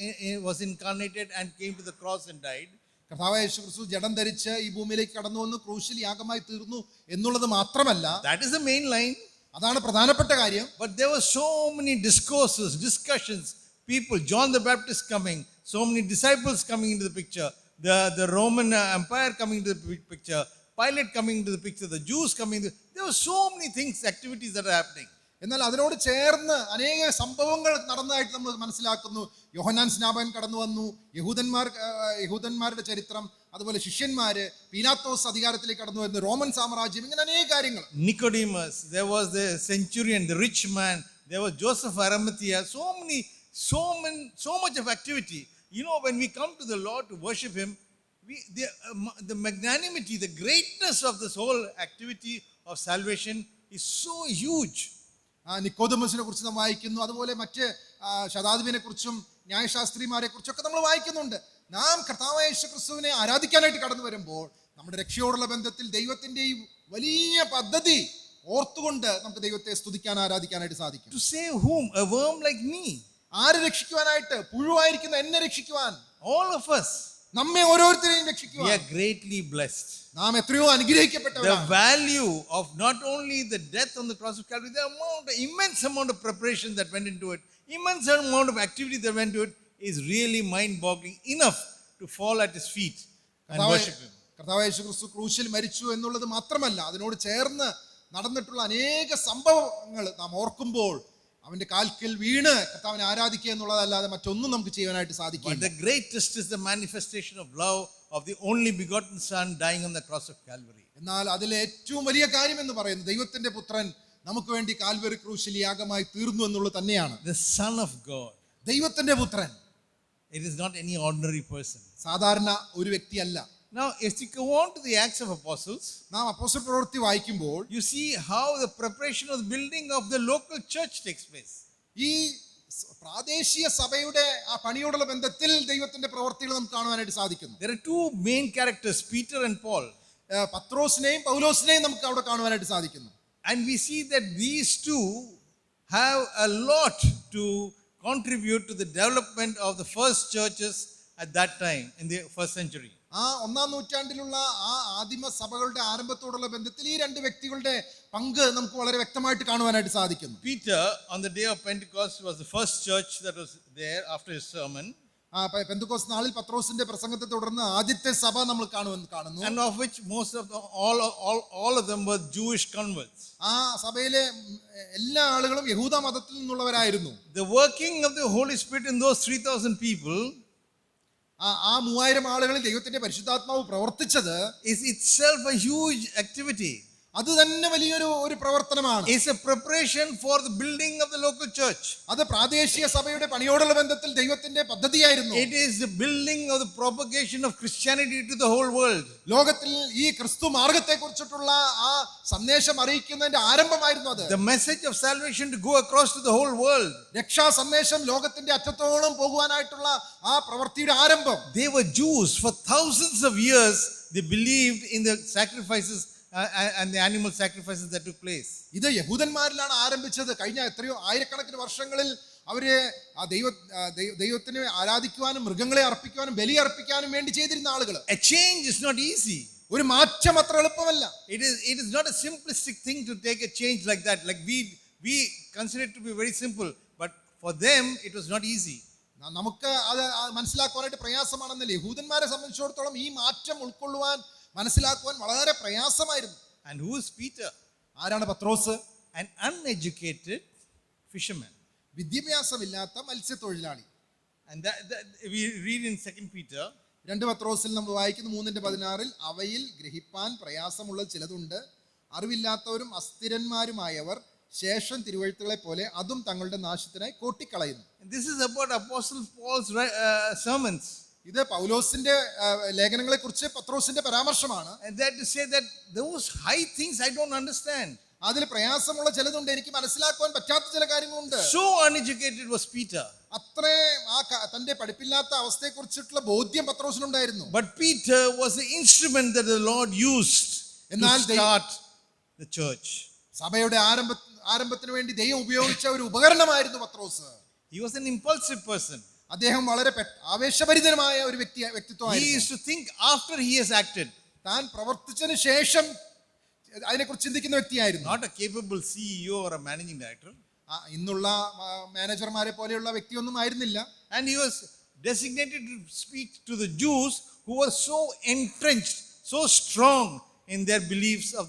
was incarnated and came to the cross and died. കർത്താവായ യേശു ക്രിസ്തു ജഡം ധരിച്ച് ഈ ഭൂമിയിലേക്ക് കടന്നു വന്നു ക്രൂശിൽ യാഗമായി തീർന്നു എന്നുള്ളത് മാത്രമല്ല, That is the main line. അതാണ് പ്രധാനപ്പെട്ട കാര്യം. But there were so many discourses, discussions, people, John the Baptist coming, so many disciples coming into the picture, the Roman Empire coming into the picture, Pilate coming into the picture, the Jews coming. There were so many things, activities that are happening. എന്നാൽ അതിനോട് ചേർന്ന് അനേക സംഭവങ്ങൾ നടന്നതായിട്ട് നമ്മൾ മനസ്സിലാക്കുന്നു. യോഹന്നാൻ സ്നാപകൻ കടന്നു വന്നു, യഹൂദന്മാരുടെ ചരിത്രം, അതുപോലെ ശിഷ്യന്മാര്, പീലാത്തോസ് അധികാരത്തിലേക്ക് കടന്നു വരുന്നു, റോമൻ സാമ്രാജ്യം, ഇങ്ങനെ അനേക കാര്യങ്ങൾ. Nicodemus, there was the centurion, the rich man, there was Joseph Arimathea, so much of activity. You know, when we come to the Lord to worship him, the magnanimity, the greatness of this whole activity of salvation is so huge. നിക്കോദമസിനെ കുറിച്ച് നാം വായിക്കുന്നു, അതുപോലെ മറ്റ് ശതാധിപനെ കുറിച്ചും ന്യായശാസ്ത്രിമാരെ കുറിച്ചൊക്കെ നമ്മൾ വായിക്കുന്നുണ്ട്. നാം കർത്താവായ യേശു ക്രിസ്തുവിനെ ആരാധിക്കാനായിട്ട് കടന്നു വരുമ്പോൾ നമ്മുടെ രക്ഷയോടുള്ള ബന്ധത്തിൽ ദൈവത്തിന്റെ ഈ വലിയ പദ്ധതി ഓർത്തുകൊണ്ട് നമുക്ക് ദൈവത്തെ സ്തുതിക്കാൻ ആരാധിക്കാനായിട്ട് സാധിക്കും. To save whom? A worm like me. ആര് രക്ഷിക്കുവാനായിട്ട്? പുഴുവായിരിക്കുന്ന എന്നെ രക്ഷിക്കുവാൻ. All of us. നമ്മെ ഓരോരുത്തരെയും We രക്ഷിക്കുവാൻ. are greatly blessed. നാം എത്രയോ അനുഗ്രഹിക്കപ്പെട്ടവരാണ്. The value of not only the death on the cross of Calvary, the immense amount of preparation that went into it, immense amount of activity that went into it is really mind-boggling enough to fall at his feet and worship him. കർത്താവായ യേശു ക്രിസ്തു ക്രൂശിൽ മരിച്ചു എന്നുള്ളത് മാത്രമല്ല, അതിനോട് ചേർന്ന് നടന്നിട്ടുള്ള അനേക സംഭവങ്ങൾ നാം ഓർക്കുമ്പോൾ അവന്റെ കാൽക്കൽ വീണ് കർത്താവിനെ ആരാധിക്കുക എന്നുള്ളതല്ലാതെ മറ്റൊന്നും നമുക്ക് ചെയ്യാനായിട്ട് സാധിക്കില്ല. But the greatest is the manifestation of love of the only begotten Son dying on the cross of Calvary. എന്നാൽ അതിലെ ഏറ്റവും വലിയ കാര്യം എന്ന് പറയുന്നത് ദൈവത്തിന്റെ പുത്രൻ നമുക്ക് വേണ്ടി കാൽവരി ക്രൂശിൽ യാഗമായി തീർന്നു എന്നുള്ളത് തന്നെയാണ്. The Son of God. ദൈവത്തിന്റെ പുത്രൻ. It is not any ordinary person. സാധാരണ ഒരു വ്യക്തിയല്ല. Now, if you go on to the Acts of Apostles, നാം അപ്പോസ്തല പ്രവൃത്തി വായിക്കുമ്പോൾ you see how the preparation of the building of the local church takes place. ഈ പ്രാദേശിക സഭയുടെ ആ പണിയോടുള്ള ബന്ധത്തിൽ ദൈവത്തിന്റെ പ്രവൃത്തികൾ നമുക്ക് കാണുവാനായിട്ട് സാധിക്കുന്നു. There are two main characters, Peter and Paul. പത്രോസിനെയും പൗലോസിനെയും നമുക്ക് അവിടെ കാണുവാനായിട്ട് സാധിക്കുന്നു. And we see that these two have a lot to contribute to the development of the first churches at that time in the first century. ആ ഒന്നാം നൂറ്റാണ്ടിലുള്ള ആ ആദിമ സഭകളുടെ ആരംഭത്തോടുള്ള ബന്ധത്തിൽ ഈ രണ്ട് വ്യക്തികളുടെ പങ്ക് നമുക്ക് വളരെ വ്യക്തമായിട്ട് കാണുവാനായിട്ട് സാധിക്കുന്നു. Peter on the day of Pentecost was the first church that was there after his sermon. Pentecost നാളിൽ പത്രോസിന്റെ പ്രസംഗത്തെ തുടർന്ന് ആദ്യത്തെ സഭ നമ്മൾ കാണുന്നു. And of which most of all of them were Jewish converts. ആ സഭയിലെ എല്ലാ ആളുകളും യഹൂദ മതത്തിൽ നിന്നുള്ളവരായിരുന്നു. The working of the Holy Spirit in those 3,000 people, ആ 3000 ആളുകളിൽ ദൈവത്തിന്റെ പരിശുദ്ധാത്മാവ് പ്രവർത്തിച്ചത് is itself a huge activity. അത് തന്നെ വലിയൊരു പ്രവർത്തനമാണ്. It's a preparation for the building of the local church. അത് പ്രാദേശിക സഭയുടെ പണിയോടുള്ള ബന്ധത്തിൽ ദൈവത്തിന്റെ പദ്ധതിയായിരുന്നു. It is the building of the propagation of Christianity to the whole world. ലോകത്തിൽ ഈ ക്രിസ്തു മാർഗത്തെ കുറിച്ചിട്ടുള്ള ആ സന്ദേശം അറിയിക്കുന്നതിന്റെ ആരംഭമായിരുന്നു അത്. The message of salvation to go across to the whole world. രക്ഷാ സന്ദേശം ലോകത്തിന്റെ അറ്റത്തോളം പോകുവാനായിട്ടുള്ള ആ പ്രവൃത്തിയുടെ ആരംഭം. They were Jews for thousands of years. They believed in the sacrifices and the animal sacrifices that took place. ഇത് യഹൂദന്മാരിലാണ് ആരംഭിച്ചത്. കഴിഞ്ഞ എത്രയോ ആയിരക്കണക്കിന് വർഷങ്ങളിൽ അവര് ദൈവത്തിനെ ആരാധിക്കുവാനും മൃഗങ്ങളെ അർപ്പിക്കുവാനും ബലി അർപ്പിക്കാനും വേണ്ടി ചെയ്തിരുന്ന ആളുകൾ. A change is not easy. ഒരു മാറ്റം അത്ര എളുപ്പമല്ല. It is not a simplistic thing to take a change like that. Like we consider it to be very simple, but for them it was not easy. നമുക്ക് അത് മനസ്സിലാക്കുവാനായിട്ട് പ്രയാസമാണെന്നല്ല, യഹൂദന്മാരെ സംബന്ധിച്ചിടത്തോളം ഈ മാറ്റം ഉൾക്കൊള്ളുവാൻ മനസ്സിലാക്കുവാൻ വളരെ പ്രയാസമായിരുന്നു. And who is Peter? ആരാണ് പത്രോസ്? An uneducated fisherman. വിദ്യാഭ്യാസമില്ലാത്ത മത്സ്യത്തൊഴിലാളി. And that we read in 2 Peter. 2 പത്രോസിൽ നമ്മൾ വായിക്കുന്നു 3:16 അവയിൽ ഗ്രഹിപ്പാൻ പ്രയാസമുള്ള ചിലതുണ്ട്, അറിവില്ലാത്തവരും അസ്ഥിരന്മാരുമായവർ ശേഷം തിരുവഴുത്തുകളെ പോലെ അതും തങ്ങളുടെ നാശത്തിനായി കോട്ടിക്കളയുന്നു. And this is about Apostle Paul's sermons. ഇത് പൗലോസിന്റെ ലേഖനങ്ങളെ കുറിച്ച് പത്രോസിന്റെ പരാമർശമാണ്. And that to say that those high things I don't understand. അതിൽ പ്രയാസമുള്ള ചിലതുണ്ട്, എനിക്ക് മനസ്സിലാക്കുവാൻ പറ്റാത്ത ചില കാര്യങ്ങളുണ്ട്. So uneducated was Peter. അത്രേ തന്റെ പഠിപ്പില്ലാത്ത അവസ്ഥയെ കുറിച്ചിട്ടുള്ള ബോധ്യം പത്രോസിനുണ്ടായിരുന്നു. But Peter was the instrument that the Lord used to start the church. സഭയുടെ ആരംഭത്തിന് വേണ്ടി ദൈവം ഉപയോഗിച്ച ഒരു ഉപകരണമായിരുന്നു പത്രോസ്. He was an impulsive person. അദ്ദേഹം വളരെ ആവേശഭരിതമായ ഒരു He വ്യക്തിത്വമായിരുന്നു. used to think after he has acted. താൻ പ്രവർത്തിച്ചതിന് ശേഷം അതിനെക്കുറിച്ച് ചിന്തിക്കുന്ന വ്യക്തിയായിരുന്നു. Not a capable CEO or a managing director. ഇന്നുള്ള മാനേജർമാരെ പോലെയുള്ള വ്യക്തിയൊന്നും ആയിരുന്നില്ല. And he was designated to speak to the Jews who were so entrenched, so strong in their beliefs of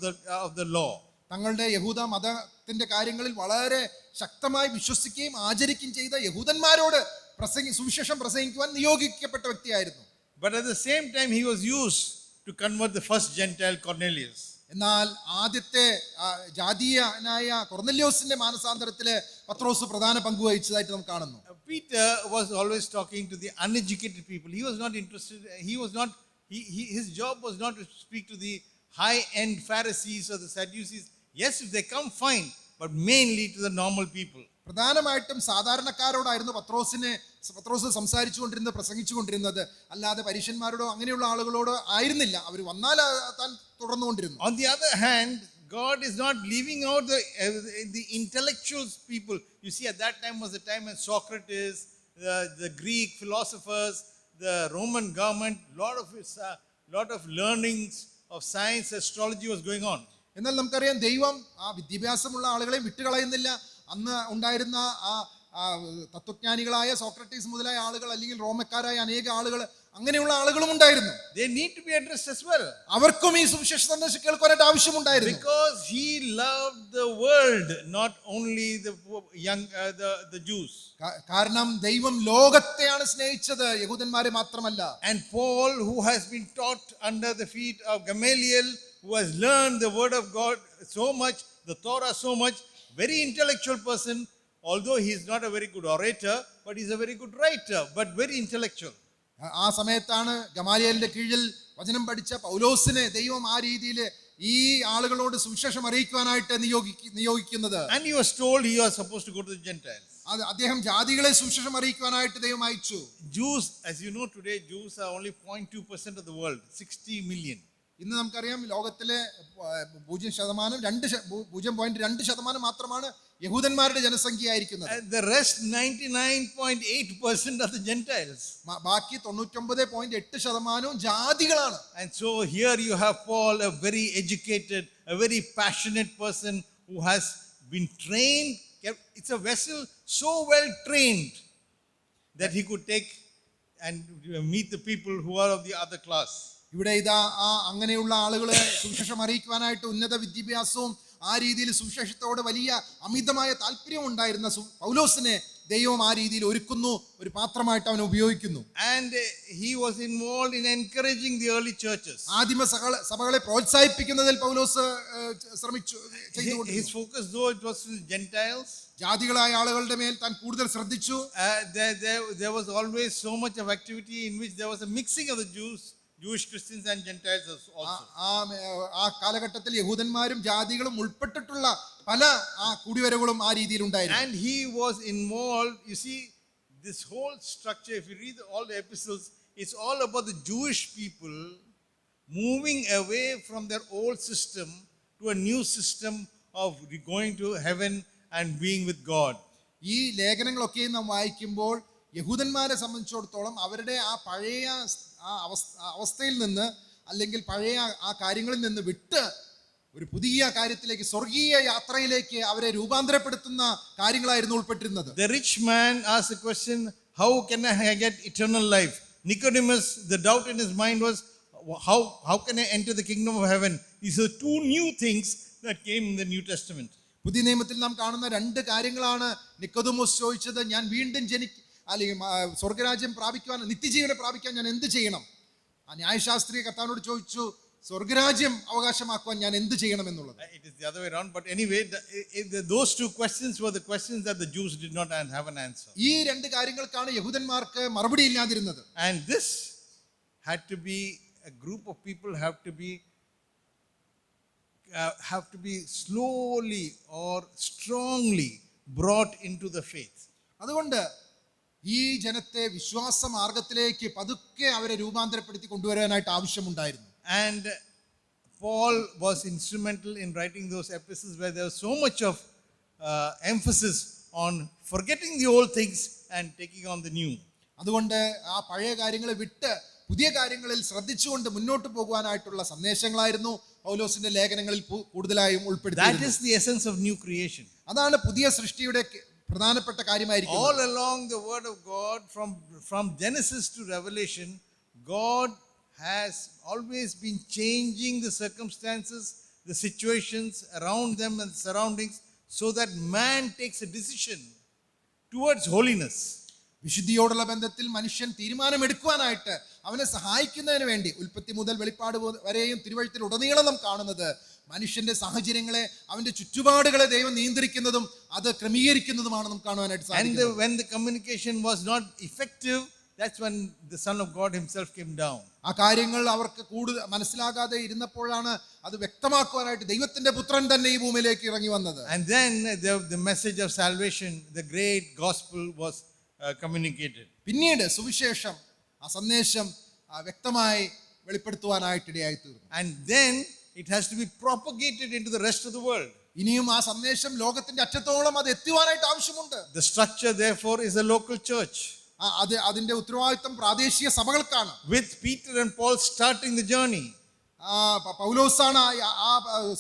the law. തങ്ങളുടെ യഹൂദ മതത്തിന്റെ കാര്യങ്ങളിൽ വളരെ ശക്തമായി വിശ്വസിക്കുകയും ആചരിക്കുകയും ചെയ്ത യഹൂദന്മാരോട് സുവിശേഷം പ്രസംഗിക്കുവാൻ നിയോഗിക്കപ്പെട്ട വ്യക്തിയായിരുന്നു. But at the same time he was used to convert the first Gentile Cornelius. എന്നാൽ ആദ്യത്തെ ജാതീയനായ കൊർനെല്യോസിന്റെ മാനസാന്തരത്തില് പത്രോസ് പ്രധാന പങ്ക് വഹിച്ചതായിട്ട് നമുക്ക് കാണുന്നു. Peter was always talking to the uneducated people. He was not interested. His job was not to speak to the high-end Pharisees or the Sadducees. Yes, if they come, fine, but mainly to the normal people. പ്രധാനമായിട്ടും സാധാരണക്കാരോടായിരുന്നു പത്രോസ് സംസാരിച്ചുകൊണ്ടിരുന്നത്, പ്രസംഗിച്ചുകൊണ്ടിരുന്നത്. അല്ലാതെ പരീശന്മാരോടോ അങ്ങനെയുള്ള ആളുകളോട് ആയിരുന്നില്ല. അവർ വന്നാൽ താൻ തുടർന്നുകൊണ്ടിരുന്നു. On the other hand, God is not leaving out the intellectual people. You see, at that time was the time when Socrates, the Greek philosophers, the Roman government, lot of learnings of science, astrology was going on. എന്നാൽ നമുക്കറിയാം ദൈവം ആ വിദ്യാഭ്യാസമുള്ള ആളുകളെ വിട്ടുകളയുന്നില്ല. അന്ന് ഉണ്ടായിരുന്ന ആ തത്വജ്ഞാനികളായ Socrates മുതലായ ആളുകൾ, അല്ലെങ്കിൽ റോമക്കാരായ അനേക ആളുകൾ, അങ്ങനെയുള്ള ആളുകളും ഉണ്ടായിരുന്നു. They need to be addressed as well. അവർക്കും ഈ സുവിശേഷ സന്ദേശം കേൾക്കുവാനായിട്ട് ആവശ്യമുണ്ടായിരുന്നു. Because he loved the world, not only the Jews. കാരണം ദൈവം ലോകത്തെയാണ് സ്നേഹിച്ചത്, യഹൂദന്മാരെ മാത്രമല്ല. And Paul, who has been taught under the feet of Gamaliel, who has learned the word of God so much, the Torah so much, very intellectual person, although he is not a very good orator, but he is a very good writer, but very intellectual. ആ സമയത്താണ് ഗമാലിയേലിന്റെ കീഴിൽ വചനം പഠിച്ച പൗലോസിനെ ദൈവം ആ രീതിയിൽ ഈ ആളുകളോട് സുവിശേഷം അറിയിക്കുവാനായിട്ട് നിയോഗിക്കുന്നത്. And he was told he was supposed to go to the Gentiles. അദ്ദേഹം ജാതികളെ സുവിശേഷം അറിയിക്കുവാനായിട്ട് ദൈവം അയച്ചു. Jews, as you know today, Jews are only 0.2% of the world, 60 million. ഇന്ന് നമുക്കറിയാം ലോകത്തിലെ 0.2% മാത്രമാണ് യഹൂദന്മാരുടെ ജനസംഖ്യ ആയിരിക്കുന്നത്. The rest 99.8% are the Gentiles. ബാക്കി 99.8% ജാതികളാണ്. And so here you have Paul, a very educated, a very passionate person who has been trained. It's a vessel so well trained that he could take and meet the people who are of the other class. ഇവിടെ ഇതാ അങ്ങനെയുള്ള ആളുകളെ സുവിശേഷം അറിയിക്കുവാനായിട്ട് ഉന്നത വിദ്യാഭ്യാസവും ആ രീതിയിൽ സുവിശേഷത്തോട് വലിയ അമിതമായ താല്പര്യവും ഉണ്ടായിരുന്ന പൗലോസിനെ ദൈവം ആ രീതിയിൽ ഒരുക്കുന്നു, ഒരു പാത്രമായിട്ട് അവനെ ഉപയോഗിക്കുന്നു. And he was involved in encouraging the early churches. ആദിമ സഭകളെ പ്രോത്സാഹിപ്പിക്കുന്നതിൽ പൗലോസ് ശ്രമിച്ചു. His focus, though it was to the Gentiles, ജാതികളായ ആളുകളുടെ മേൽ താൻ കൂടുതൽ ശ്രദ്ധിച്ചു. There was always so much of activity in which there was a mixing of the Jewish Christians and Gentiles also. ആ കാലഘട്ടത്തിൽ യഹൂദന്മാരും ജാതികളും ഉൾപ്പെട്ടിട്ടുള്ള പല കൂടിവരവുകളും ആ രീതിയിൽ ഉണ്ടായിരുന്നു. And he was involved. You see, this whole structure, if you read all the epistles, it's all about the Jewish people moving away from their old system to a new system of going to heaven and being with God. ഈ ലേഖനങ്ങളൊക്കെ നാം വായിക്കുമ്പോൾ യഹൂദന്മാരെ സംബന്ധിച്ചിടത്തോളം അവരുടെ ആ പഴയ അവസ്ഥയിൽ നിന്ന്, അല്ലെങ്കിൽ പഴയ ആ കാര്യങ്ങളിൽ നിന്ന് വിട്ട് ഒരു പുതിയ കാര്യത്തിലേക്ക്, സ്വർഗീയ യാത്രയിലേക്ക് അവരെ രൂപാന്തരപ്പെടുത്തുന്ന കാര്യങ്ങളായിരുന്നു ഉൾപ്പെട്ടിരുന്നത്. The rich man asked the question, how can I get eternal life? Nicodemus, the doubt in his mind was, how can I enter the kingdom of heaven? These are two new things that came in the New Testament. പുതിയ നിയമത്തിൽ നാം കാണുന്ന രണ്ട് കാര്യങ്ങളാണ് നിക്കോദെമോസ് ചോദിച്ചത്. ഞാൻ വീണ്ടും അല്ലെങ്കിൽ സ്വർഗരാജ്യം പ്രാപിക്കുവാൻ, നിത്യജീവനെ പ്രാപിക്കാൻ ഞാൻ എന്ത് ചെയ്യണം? ആ ന്യായശാസ്ത്രീയ കർത്താവിനോട് ചോദിച്ചു, സ്വർഗരാജ്യം അവകാശമാക്കുവാൻ ഞാൻ എന്ത് ചെയ്യണം എന്നുള്ളത്. It is the other way around. But anyway, those two questions were the questions that the Jews did not have an answer. ഈ രണ്ട് കാര്യങ്ങൾക്കാണ് യഹൂദന്മാർക്ക് മറുപടി ഇല്ലാതിരുന്നത്. And this had to be a group of people have to be slowly or strongly brought into the faith. അതുകൊണ്ട് ഈ ജനത്തെ വിശ്വാസ മാർഗത്തിലേക്ക് പതുക്കെ അവരെ രൂപാന്തരപ്പെടുത്തി കൊണ്ടുവരാനായിട്ട് ആവശ്യമുണ്ടായിരുന്നു. And Paul was instrumental in writing those epistles where there was so much of emphasis on forgetting the old things and taking on the new. അതുകൊണ്ട് ആ പഴയ കാര്യങ്ങളെ വിട്ട് പുതിയ കാര്യങ്ങളിൽ ശ്രദ്ധിച്ചുകൊണ്ട് മുന്നോട്ട് പോകുവാനായിട്ടുള്ള സന്ദേശങ്ങളായിരുന്നു പൗലോസിന്റെ ലേഖനങ്ങളിൽ കൂടുതലായും That ഉൾപ്പെടുത്തിയിരുന്നത്. is the essence of new creation. അതാണ് പുതിയ സൃഷ്ടിയുടെ പ്രധാനപ്പെട്ട കാര്യമായിരിക്കും. All along the word of God, from Genesis to Revelation, God has always been changing the circumstances, the situations around them and surroundings, so that man takes a decision towards holiness. വിശുദ്ധിയോടുള്ള ബന്ധത്തിൽ മനുഷ്യൻ തീരുമാനമെടുക്കുവാനായിട്ട് അവനെ സഹായിക്കുന്നതിന് വേണ്ടി ഉൽപ്പത്തി മുതൽ വെളിപ്പാട് വരെയും തിരുവഴുത്തിൽ ഉടനീളം നാം കാണുന്നത് മനുഷ്യന്റെ സാഹചര്യങ്ങളെ അവന്റെ ചുറ്റുപാടുകളെ ദൈവം നിയന്ത്രിക്കുന്നതും അത് ക്രമീകരിക്കുന്നതുമാണ് നാം കാണുവാനായിട്ട് സാധിക്കുന്നത്. And when the communication was not effective, that's when the Son of God himself came down. ആ കാര്യങ്ങൾ അവർക്ക് കൂടുതൽ മനസ്സിലാകാതെ ഇരുന്നപ്പോഴാണ് അത് വ്യക്തമാക്കുവാനായിട്ട് ദൈവത്തിന്റെ പുത്രൻ തന്നെ ഈ ഭൂമിയിലേക്ക് ഇറങ്ങി വന്നത്. And then the message of salvation, the great gospel was communicated. പിന്നീട് സുവിശേഷം ആ സന്ദേശം വ്യക്തമായി വെളിപ്പെടുത്തുവാനായിട്ടിടയായി തീർന്നു. And then it has to be propagated into the rest of the world. ഇനിയും ആ സന്ദേശം ലോകത്തിന്റെ അറ്റത്തോളം അത് എത്തുവാനായിട്ട് ആവശ്യമുണ്ട്. The structure therefore is a local church. അതിന്റെ ഉത്തരവാദിത്വം പ്രാദേശിക സഭകൾക്കാണ്. With Peter and Paul starting the journey. പൗലോസാണ് ആ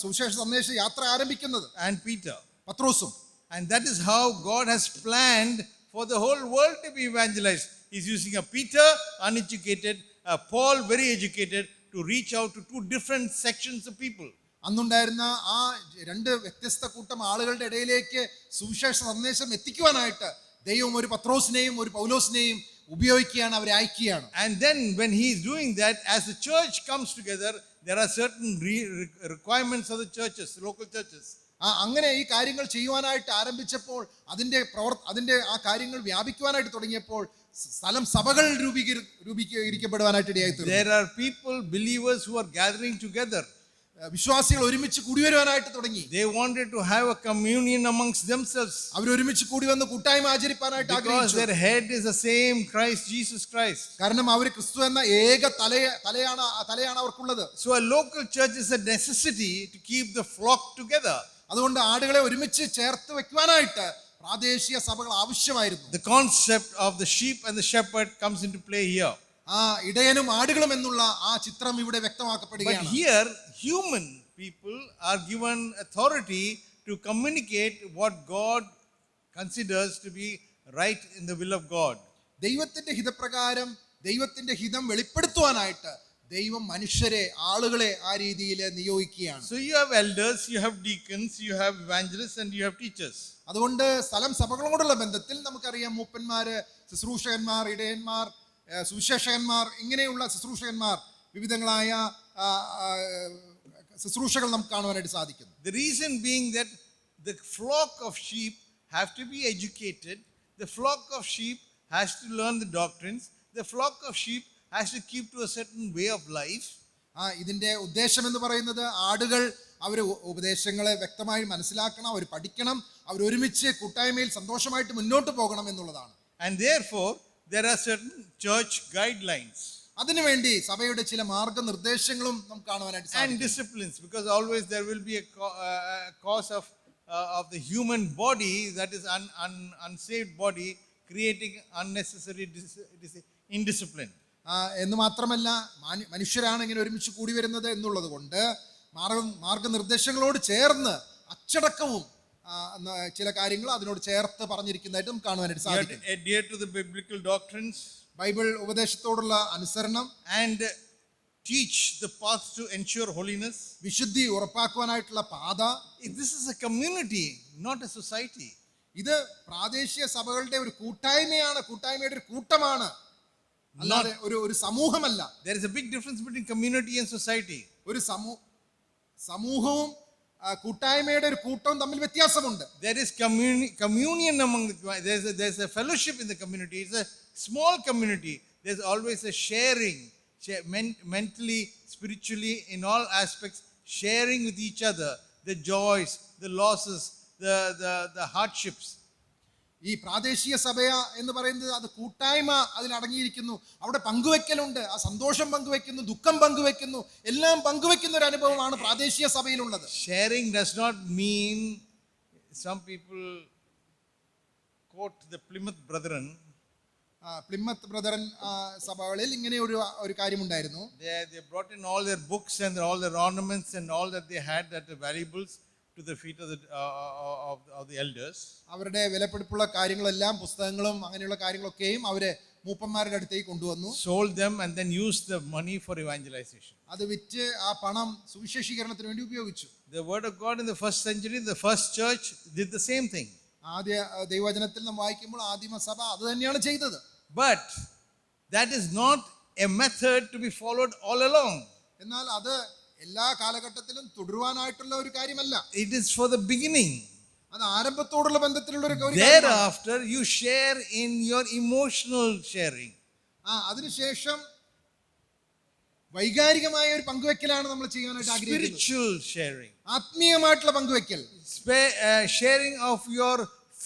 സുവിശേഷ സന്ദേശ യാത്ര ആരംഭിക്കുന്നത്. And Peter. പത്രോസും. And that is how God has planned for the whole world to be evangelized. He's using a Peter, uneducated, a Paul, very educated, to reach out to two different sections of people. അന്നുണ്ടായിരുന്ന ആ രണ്ട് വ്യത്യസ്ത കൂട്ടം ആളുകളുടെ ഇടയിലേക്ക് സുവിശേഷ സന്ദേശം എത്തിക്കുവാനായിട്ട് ദൈവം ഒരു പത്രോസിനെയും ഒരു പൗലോസിനെയും ഉപയോഗിക്കുകയാണ്, അവരെ അയക്കുകയാണ്. And then when he is doing that, as the church comes together, there are certain requirements of the churches, local churches. അങ്ങനെ ഈ കാര്യങ്ങൾ ചെയ്യുവാനായിട്ട് ആരംഭിച്ചപ്പോൾ അതിന്റെ ആ കാര്യങ്ങൾ വ്യാപിക്കുവാനായിട്ട് തുടങ്ങിയപ്പോൾ സ്ഥലം സഭകൾ രൂപീകരിക്കപ്പെടുവാനായിട്ട് ഇടയായി തീർന്നു. There are people, believers who are gathering together. വിശ്വാസികൾ ഒരുമിച്ച് കൂടി വരുവാനായിട്ട് തുടങ്ങി. They wanted to have a communion amongst themselves. അവർ ഒരുമിച്ച് കൂടി വന്ന് കൂട്ടായ്മ ആചരിപ്പാനായിട്ട് ആഗ്രഹിച്ചു. Because their head is the same, Christ Jesus Christ. കാരണം അവർ ക്രിസ്തു എന്ന ഏക തലയാണ് അവർക്കുള്ളത്. So a local church is a necessity to keep the flock together. അതുകൊണ്ട് ആടുകളെ ഒരുമിച്ച് ചേർത്ത് വെക്കുവാനായിട്ട് പ്രാദേശിക സഭകൾ ആവശ്യമായിരുന്നു. The concept of the sheep and the shepherd comes into play here. ഇടയനും ആടുകളും എന്നുള്ള ആ ചിത്രം ഇവിടെ വ്യക്തമാക്കപ്പെടുകയാണ്. But here human people are given authority to communicate what God considers to be right in the will of God. ദൈവത്തിന്റെ ഹിതപ്രകാരം ദൈവത്തിന്റെ ഹിതം വെളിപ്പെടുത്തുവാനായിട്ട് ദൈവം മനുഷ്യരെ ആളുകളെ ആ രീതിയിൽ നിയോഗിക്കുകയാണ്. So you have elders, you have deacons, you have evangelists and you have teachers. അതുകൊണ്ട് സ്ഥലം സഭകളോടുള്ള ബന്ധത്തിൽ നമുക്കറിയാം മൂപ്പന്മാര്, ശുശ്രൂഷകന്മാർ, ഇടയന്മാർ, സുവിശേഷകന്മാർ, ഇങ്ങനെയുള്ള ശുശ്രൂഷകന്മാർ, വിവിധങ്ങളായ ശുശ്രൂഷകൾ നമുക്ക് കാണുവാനായിട്ട് സാധിക്കുന്നു. The reason being that the flock of sheep have to be educated, the flock of sheep has to learn the doctrines, the flock of sheep has to keep to a certain way of life. ഇതിന്റെ ഉദ്ദേശം എന്ന് പറയുന്നത് ആടുകൾ അവർ ഉപദേശങ്ങളെ വ്യക്തമായി മനസ്സിലാക്കണം, അവർ പഠിക്കണം, അവർ ഒരുമിച്ച് കൂട്ടായ്മയിൽ സന്തോഷമായിട്ട് മുന്നോട്ട് പോകണം എന്നുള്ളതാണ്. And therefore there are certain church guidelines. അതിനുവേണ്ടി സഭയുടെ ചില മാർഗനിർദ്ദേശങ്ങളും നമുക്ക് കാണുവാനായിട്ട് സാധിക്കും. And disciplines, because always there will be a cause of the human body, that is unsaved body, creating unnecessary indiscipline. എന്ന് മാത്രമല്ല മനുഷ്യരാണ് ഇങ്ങനെ ഒരുമിച്ച് കൂടി വരുന്നത് എന്നുള്ളത് കൊണ്ട് മാർഗനിർദ്ദേശങ്ങളോട് ചേർന്ന് അച്ചടക്കവും ചില കാര്യങ്ങൾ അതിനോട് ചേർത്ത് പറഞ്ഞിരിക്കുന്നതായിട്ട് നമുക്ക് കാണുവാനായിട്ട് സാധിക്കും. Adhere to the biblical doctrines, Bible ഉപദേശത്തോടുള്ള അനുസരണം, and teach the path to ensure holiness. വിശുദ്ധി ഉറപ്പാക്കുവാനായിട്ടുള്ള പാത. This is a community, not a society. ഇത് പ്രാദേശിക സഭകളുടെ ഒരു കൂട്ടായ്മയാണ്, കൂട്ടായ്മയുടെ ഒരു കൂട്ടമാണ്. അല്ലാതെ ഒരു സമൂഹമല്ല. There is a big difference between community and society. ഒരു സമൂഹവും കൂട്ടായ്മയുടെ ഒരു കൂട്ടവും തമ്മിൽ വ്യത്യാസമുണ്ട്. There is communion among the, there's a fellowship in the community. It's a small community. There's always a sharing, mentally, spiritually, in all aspects, sharing with each other the joys, the losses, the hardships. ഈ പ്രാദേശിക സഭ എന്ന് പറയുന്നത് അത് കൂട്ടായ്മ അതിലടങ്ങിയിരിക്കുന്നു. അവിടെ പങ്കുവെക്കലുണ്ട്, ആ സന്തോഷം പങ്കുവെക്കുന്നു, ദുഃഖം പങ്കുവെക്കുന്നു, എല്ലാം പങ്കുവെക്കുന്ന ഒരു അനുഭവമാണ് പ്രാദേശിക സഭയിലുള്ളത്. Sharing does not mean, some people quote the Plymouth Brethren. Plymouth brethren സഭകളിൽ ഇങ്ങനെ ഒരു കാര്യമുണ്ടായിരുന്നു. They brought in all their books and all their ornaments and all that they had, that the valuables, to the feet of the elders. അവരുടെ വിലപിടിപ്പുള്ള കാര്യങ്ങളെല്ലാം, പുസ്തകങ്ങളും അങ്ങനെയുള്ള കാര്യങ്ങളൊക്കെയും അവരെ മൂപ്പന്മാരുടെ അടുത്തേക്ക് കൊണ്ടുവന്നു. Sold them and then used the money for evangelization. അത് വിറ്റ് ആ പണം സുവിശേഷീകരണത്തിന് വേണ്ടി ഉപയോഗിച്ചു. The word of God in the first century, the first church did the same thing. ആദ്യ ദൈവവചനത്തിൽ നാം വായിക്കുമ്പോൾ ആദിമ സഭ അത് തന്നെയാണ് ചെയ്തത്. But that is not a method to be followed all along. എന്നാൽ അത് എല്ലാ കാലഘട്ടത്തിലും തുടരുവാനായിട്ടുള്ള ഒരു കാര്യമല്ല. It is for the beginning. അത് ആരംഭത്തോടുള്ള ബന്ധത്തിലുള്ള ഒരു കാര്യമാണ്. Thereafter you share in your emotional sharing. അതിനുശേഷം വൈകാരികമായ ഒരു പങ്കുവെക്കലാണ് നമ്മൾ ചെയ്യാനായിട്ട് ആഗ്രഹിക്കുന്നത്. Spiritual sharing. ആത്മീയമായിട്ടുള്ള പങ്കുവെക്കൽ. Sharing of your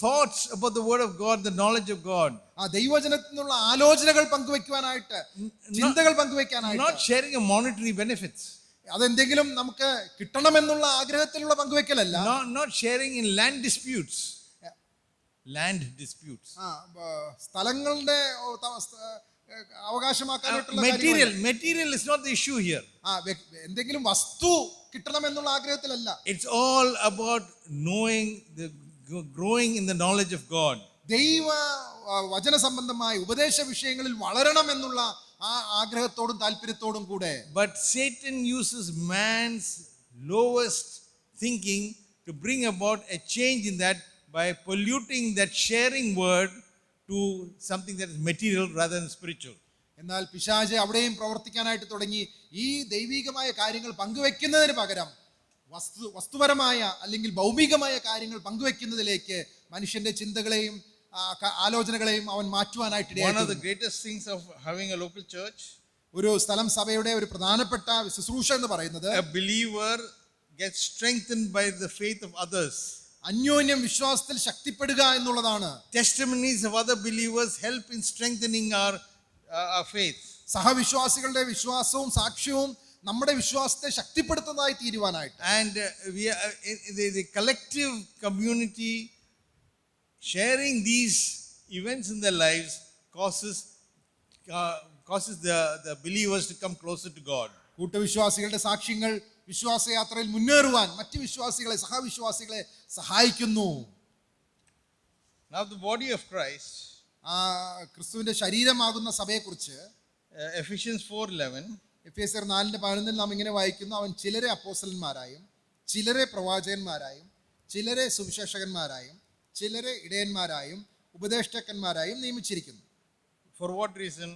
thoughts about the word of God, the knowledge of God. ദൈവവചനത്തിൽ നിന്നുള്ള ആലോചനകൾ പങ്കുവെക്കുവാനായിട്ട്, ചിന്തകൾ പങ്കുവെക്കാനായിട്ട്. Not sharing a monetary benefits. അതെന്തെങ്കിലും നമുക്ക് കിട്ടണമെന്നുള്ള ആഗ്രഹത്തിലുള്ള പങ്കുവെക്കലല്ല. Not sharing in land disputes. സ്ഥലങ്ങളുടെ അവകാശമാക്കാനായിട്ടുള്ള material is not the issue here. എന്തെങ്കിലും വസ്തു കിട്ടണമെന്നുള്ള ആഗ്രഹത്തിലല്ല. It's all about growing in the knowledge of God. ദൈവ വചന സംബന്ധമായ ഉപദേശ വിഷയങ്ങളിൽ വളരണം എന്നുള്ള ആ ആഗ്രഹത്തോടും താല്പര്യത്തോടും കൂടെ. But Satan uses man's lowest thinking to bring about a change in that by polluting that sharing word to something that is material rather than spiritual. എന്നാൽ പിശാച് അവിടെയും പ്രവർത്തിക്കാനായിട്ട് തുടങ്ങി. ഈ ദൈവികമായ കാര്യങ്ങൾ പങ്കുവെക്കുന്നതിന് പകരം വസ്തുപരമായ അല്ലെങ്കിൽ ഭൗമികമായ കാര്യങ്ങൾ പങ്കുവെക്കുന്നതിലേക്ക് മനുഷ്യന്റെ ചിന്തകളെയും ആലോചനകളെയും അവൻ മാറ്റുവാനായിട്ട് ഇടയായി. One of the greatest things of having a local church, ഒരു സ്ഥലം സഭയുടെ ഒരു പ്രധാനപ്പെട്ട ശുശ്രൂഷ എന്ന് പറയുന്നത്, a believer gets strengthened by the faith of others. അന്യോന്യം വിശ്വാസത്തിൽ ശക്തിപ്പെടുക എന്നുള്ളതാണ്. Testimonies of other believers help in strengthening our faith. സഹവിശ്വാസികളുടെ വിശ്വാസവും സാക്ഷ്യവും നമ്മുടെ വിശ്വാസത്തെ ശക്തിപ്പെടുത്തുന്നതായി തീരുവാനായിട്ട്. And the collective community sharing these events in their lives causes the believers to come closer to God. കൂട്ടവിശ്വാസികളുടെ സാക്ഷ്യങ്ങൾ വിശ്വാസയാത്രയിൽ മുന്നേറുവാൻ മറ്റു വിശ്വാസികളെ, സഹവിശ്വാസികളെ സഹായിക്കുന്നു. Now the body of Christ, ക്രിസ്തുവിന്റെ ശരീരമാകുന്ന സഭയെക്കുറിച്ച് Ephesians 4:11, എഫേസ്യർ 4:11 നാം ഇങ്ങനെ വായിക്കുന്നു: അവൻ ചിലരെ അപ്പോസ്തലന്മാരായും ചിലരെ പ്രവാചകന്മാരായും ചിലരെ സുവിശേഷകന്മാരായും ചിലരെ ഇടയന്മാരായും ഉപദേഷ്ടാക്കന്മാരായും നിയമിച്ചിരിക്കുന്നു. For what reason?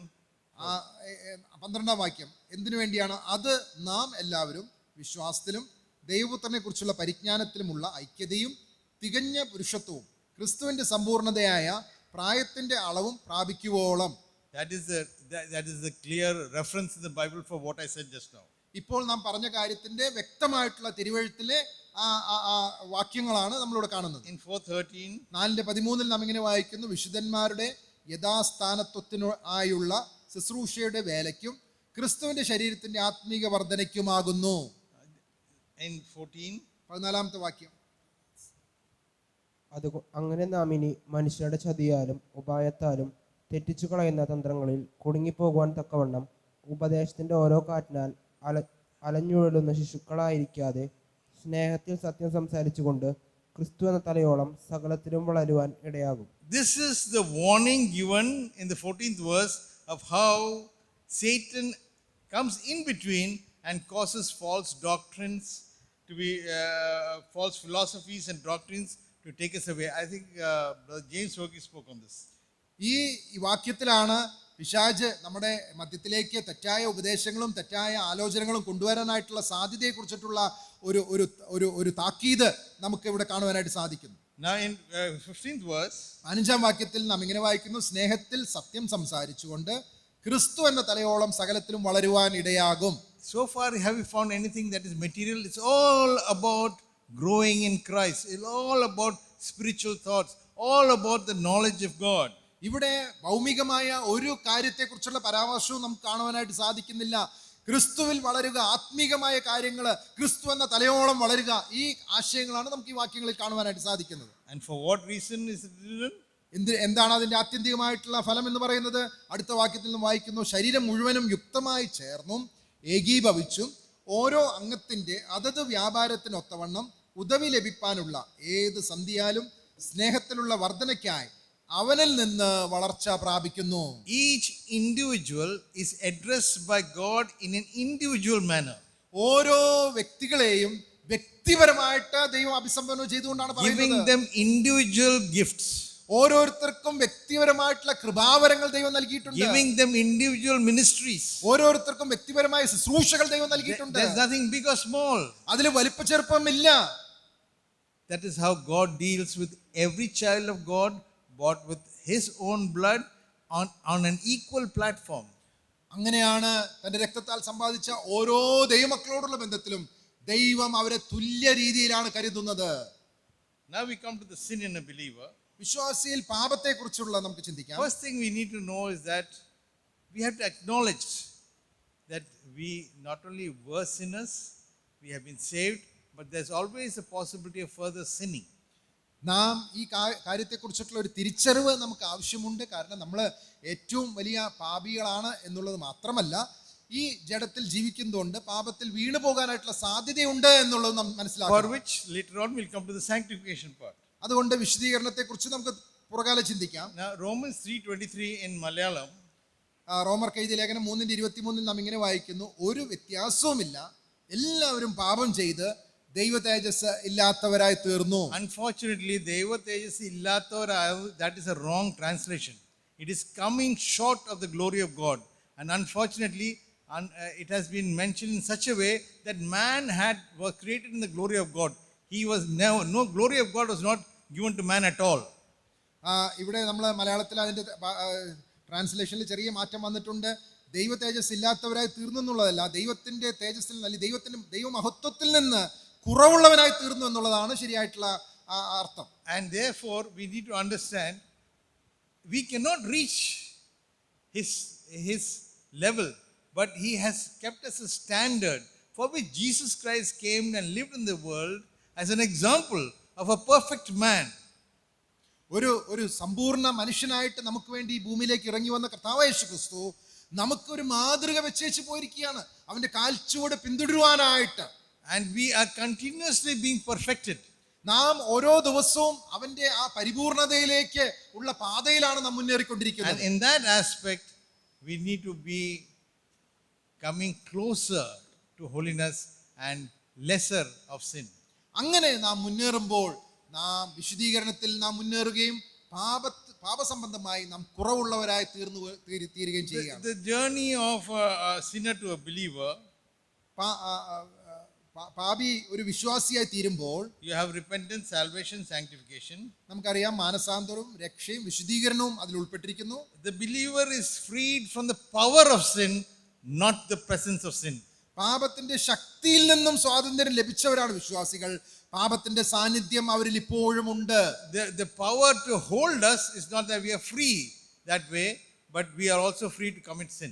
12-ാം വാക്യം, എന്തിനു വേണ്ടിയാണ്? അത് നാം എല്ലാവരും വിശ്വാസത്തിലും ദൈവപുത്രനെ കുറിച്ചുള്ള പരിജ്ഞാനത്തിലുമുള്ള ഐക്യതയും തികഞ്ഞ പുരുഷത്വവും ക്രിസ്തുവിന്റെ സമ്പൂർണതയായ പ്രായത്തിന്റെ അളവും പ്രാപിക്കുവോളം. That is the clear reference in the Bible for what I said just now. ഇപ്പോൾ നാം പറഞ്ഞ കാര്യത്തിന്റെ വ്യക്തമായിട്ടുള്ള തിരുവെഴുത്തിലെ വാക്യങ്ങളാണ് നമ്മളിവിടെ കാണുന്നത്. In 4:13, 4:13 നാം ഇങ്ങനെ വായിക്കുന്നു: വിശുദ്ധന്മാരുടെ യഥാസ്ഥാനത്വത്തിനായുള്ള ശുശ്രൂഷയുടെ വേലയ്ക്കും ക്രിസ്തുവിന്റെ ശരീരത്തിന്റെ ആത്മീക വർധനയ്ക്കുമാകുന്നു. in 14, 14-ാമത്തെ വാക്യം, അങ്ങനെ നാം ഇനി മനുഷ്യരുടെ ചതിയാലും ഉപായത്താലും തെറ്റിച്ചു കളയുന്ന തന്ത്രങ്ങളിൽ കുടുങ്ങിപ്പോകുവാൻ തക്കവണ്ണം ഉപദേശത്തിന്റെ ഓരോ കാറ്റിനാൽ അലഞ്ഞുഴലുന്ന ശിശുക്കളായിരിക്കാതെ സ്നേഹത്തിൽ സത്യം സംസാരിച്ചുകൊണ്ട് ക്രിസ്തു എന്ന തലയോളം സകലത്തിലും വളരുവാൻ ഇടയാകും. This is the warning given in the 14th verse of how Satan comes in between and causes false doctrines to be false philosophies and doctrines to take us away. I think Brother James Wogi spoke on this. ഈ വാക്യത്തിലാണ് പിശാച് നമ്മുടെ മധ്യത്തിലേക്ക് തെറ്റായ ഉപദേശങ്ങളും തെറ്റായ ആലോചനകളും കൊണ്ടുവരാനായിട്ടുള്ള സാധ്യതയെക്കുറിച്ചിട്ടുള്ള ഒരു ഒരു ഒരു ഒരു താക്കീത് നമുക്ക് ഇവിടെ കാണുവാനായിട്ട് സാധിക്കുന്നു. Now in 15th verse, 15-ാം വാക്യത്തിൽ നാം ഇങ്ങനെ വായിക്കുന്നു, സ്നേഹത്തിൽ സത്യം സംസാരിച്ചുകൊണ്ട് ക്രിസ്തു എന്ന തലയോളം സകലത്തിലും വളരുവാൻ ഇടയാകും. so far have you found anything that is material? It's all about growing in Christ. It's all about spiritual thoughts, all about the knowledge of God. ഇവിടെ ഭൗമികമായ ഒരു കാര്യത്തെക്കുറിച്ചുള്ള പരാമർശവും നമുക്ക് കാണുവാനായിട്ട് സാധിക്കുന്നില്ല. ക്രിസ്തുവിൽ വളരുക, ആത്മീകമായ കാര്യങ്ങൾ, ക്രിസ്തു എന്ന തലയോളം വളരുക, ഈ ആശയങ്ങളാണ് നമുക്ക് ഈ വാക്യങ്ങളിൽ കാണുവാനായിട്ട് സാധിക്കുന്നത്. And for what reason is it written? എന്താണ് അതിൻ്റെ ആത്യന്തികമായിട്ടുള്ള ഫലം എന്ന് പറയുന്നത്? അടുത്ത വാക്യത്തിൽ നിന്ന് വായിക്കുന്നു, ശരീരം മുഴുവനും യുക്തമായി ചേർന്നും ഏകീഭവിച്ചും ഓരോ അംഗത്തിൻ്റെ അതത് വ്യാപാരത്തിനൊത്തവണ്ണം ഉദവി ലഭിപ്പാനുള്ള ഏത് സന്ധിയാലും സ്നേഹത്തിലുള്ള വർധനയ്ക്കായി അവനിൽ നിന്ന് വളർച്ച പ്രാപിക്കുന്നു. Each individual is addressed by God in an individual manner. ഓരോ വ്യക്തികളെയും വ്യക്തിപരമായിട്ട് ദൈവം അഭിസംബോധന ചെയ്തുകൊണ്ടാണ് Giving പറയുന്നത്. them individual gifts. ഓരോരുത്തർക്കും വ്യക്തിപരമായിട്ടുള്ള കൃപാവരങ്ങൾ ദൈവം നൽകിയിട്ടുണ്ട്. Giving them individual ministries. ഓരോരുത്തർക്കും വ്യക്തിപരമായ ശുശ്രൂഷകൾ ദൈവം നൽകിയിട്ടുണ്ട്. There's nothing big or small. അതിൽ വലിപ്പ ചെറുപ്പമില്ല. That is how God deals with every child of God, bought with His own blood on an equal platform. അങ്ങനെയാണ് തന്റെ രക്തത്താൽ സമ്പാദിച്ച ഓരോ ദൈവമക്കളോടുള്ള ബന്ധത്തിലും ദൈവം അവരെ തുല്യ രീതിയിലാണ് കരുതുന്നത്. Now we come to the sin in a believer. വിശ്വാസിയിൽ പാപത്തെക്കുറിച്ചുള്ള നമുക്ക് ചിന്തിക്കാം. First thing we need to know is that we have to acknowledge that we not only were sinners, we have been saved, but there's always a possibility of further sinning. നാം ഈ കാര്യത്തെക്കുറിച്ചിട്ടുള്ള ഒരു തിരിച്ചറിവ് നമുക്ക് ആവശ്യമുണ്ട്. കാരണം നമ്മൾ ഏറ്റവും വലിയ പാപികളാണ് എന്നുള്ളത് മാത്രമല്ല, ഈ ജഡത്തിൽ ജീവിക്കുന്നതുകൊണ്ട് പാപത്തിൽ വീണു പോകാനായിട്ടുള്ള സാധ്യതയുണ്ട് എന്നുള്ളത് നാം For മനസ്സിലാക്കണം. which later on we'll come to the sanctification part. അതുകൊണ്ട് വിശദീകരണത്തെക്കുറിച്ച് നമുക്ക് പുറകാലെ ചിന്തിക്കാം. Now Romans 3:23 in Malayalam, റോമർക്ക് എഴുതിയ ലേഖനം 3:23 നാം ഇങ്ങനെ വായിക്കുന്നു, ഒരു വ്യത്യാസവുമില്ല, എല്ലാവരും പാപം ചെയ്ത് ദൈവ തേജസ് ഇല്ലാത്തവരായി തീർന്നു. unfortunately Deva Tejas illathavarayu, that is a wrong translation. It is coming short of the glory of God, and unfortunately it has been mentioned in such a way that man was created in the glory of God. He was no glory of God was not given to man at all. ഇവിടെ നമ്മൾ മലയാളത്തിൽ അതിൻ്റെ ട്രാൻസ്ലേഷനിൽ ചെറിയ മാറ്റം വന്നിട്ടുണ്ട്. ദൈവ തേജസ് ഇല്ലാത്തവരായി തീർന്നു എന്നുള്ളതല്ല, ദൈവത്തിൻ്റെ തേജസ്സിൽ നിന്ന് ദൈവമഹത്വത്തിൽ നിന്ന് കുറവുള്ളവനായി തീർന്നു എന്നുള്ളതാണ് ശരിയായിട്ടുള്ള അർത്ഥം. And therefore we need to understand we cannot reach his level, but he has kept us a standard for which Jesus Christ came and lived in the world as an example of a perfect man. ഒരു സമ്പൂർണ്ണ മനുഷ്യനായിട്ട് നമുക്ക് വേണ്ടി ഈ ഭൂമിയിലേക്ക് ഇറങ്ങി വന്ന കർത്താവായ യേശു ക്രിസ്തു നമുക്കൊരു മാതൃക വെച്ചേച്ച് പോയിരിക്കുകയാണ്, അവന്റെ കാൽച്ചുവട് പിന്തുടരുവാനായിട്ട്. And we are continuously being perfected. നാം ഓരോ ദിവസവും അവന്റെ ആ പരിപൂർണതയിലേക്ക് ഉള്ള പാതയിലാണ് നാം മുന്നേറിക്കൊണ്ടിരിക്കുന്നത്. And in that aspect we need to be coming closer to holiness and lesser of sin. അങ്ങനെ നാം മുന്നേറുമ്പോൾ നാം വിശുദ്ധീകരണത്തിൽ നാം മുന്നേറുകയും പാപസംബന്ധമായി നാം കുറവുള്ളവരായി തീരുകയും ചെയ്യുകയാണ്. The journey of a sinner to a believer, പാപി ഒരു വിശ്വാസിയായി തീരുമ്പോൾ you have repentance, salvation, sanctification. നമുക്കറിയാം മാനസാന്തരവും രക്ഷയും വിശുദ്ധീകരണവും അതിൽ ഉൾപ്പെട്ടിരിക്കുന്നു. The believer is freed from the power of sin, not the presence of sin. പാപത്തിന്റെ ശക്തിയിൽ നിന്നും സ്വാതന്ത്ര്യം ലഭിച്ചവരാണ് വിശ്വാസികൾ. പാപത്തിന്റെ സാന്നിധ്യം അവരിൽ ഇപ്പോഴും ഉണ്ട്. The power to hold us is not that we are free that way, but we are also free to commit sin.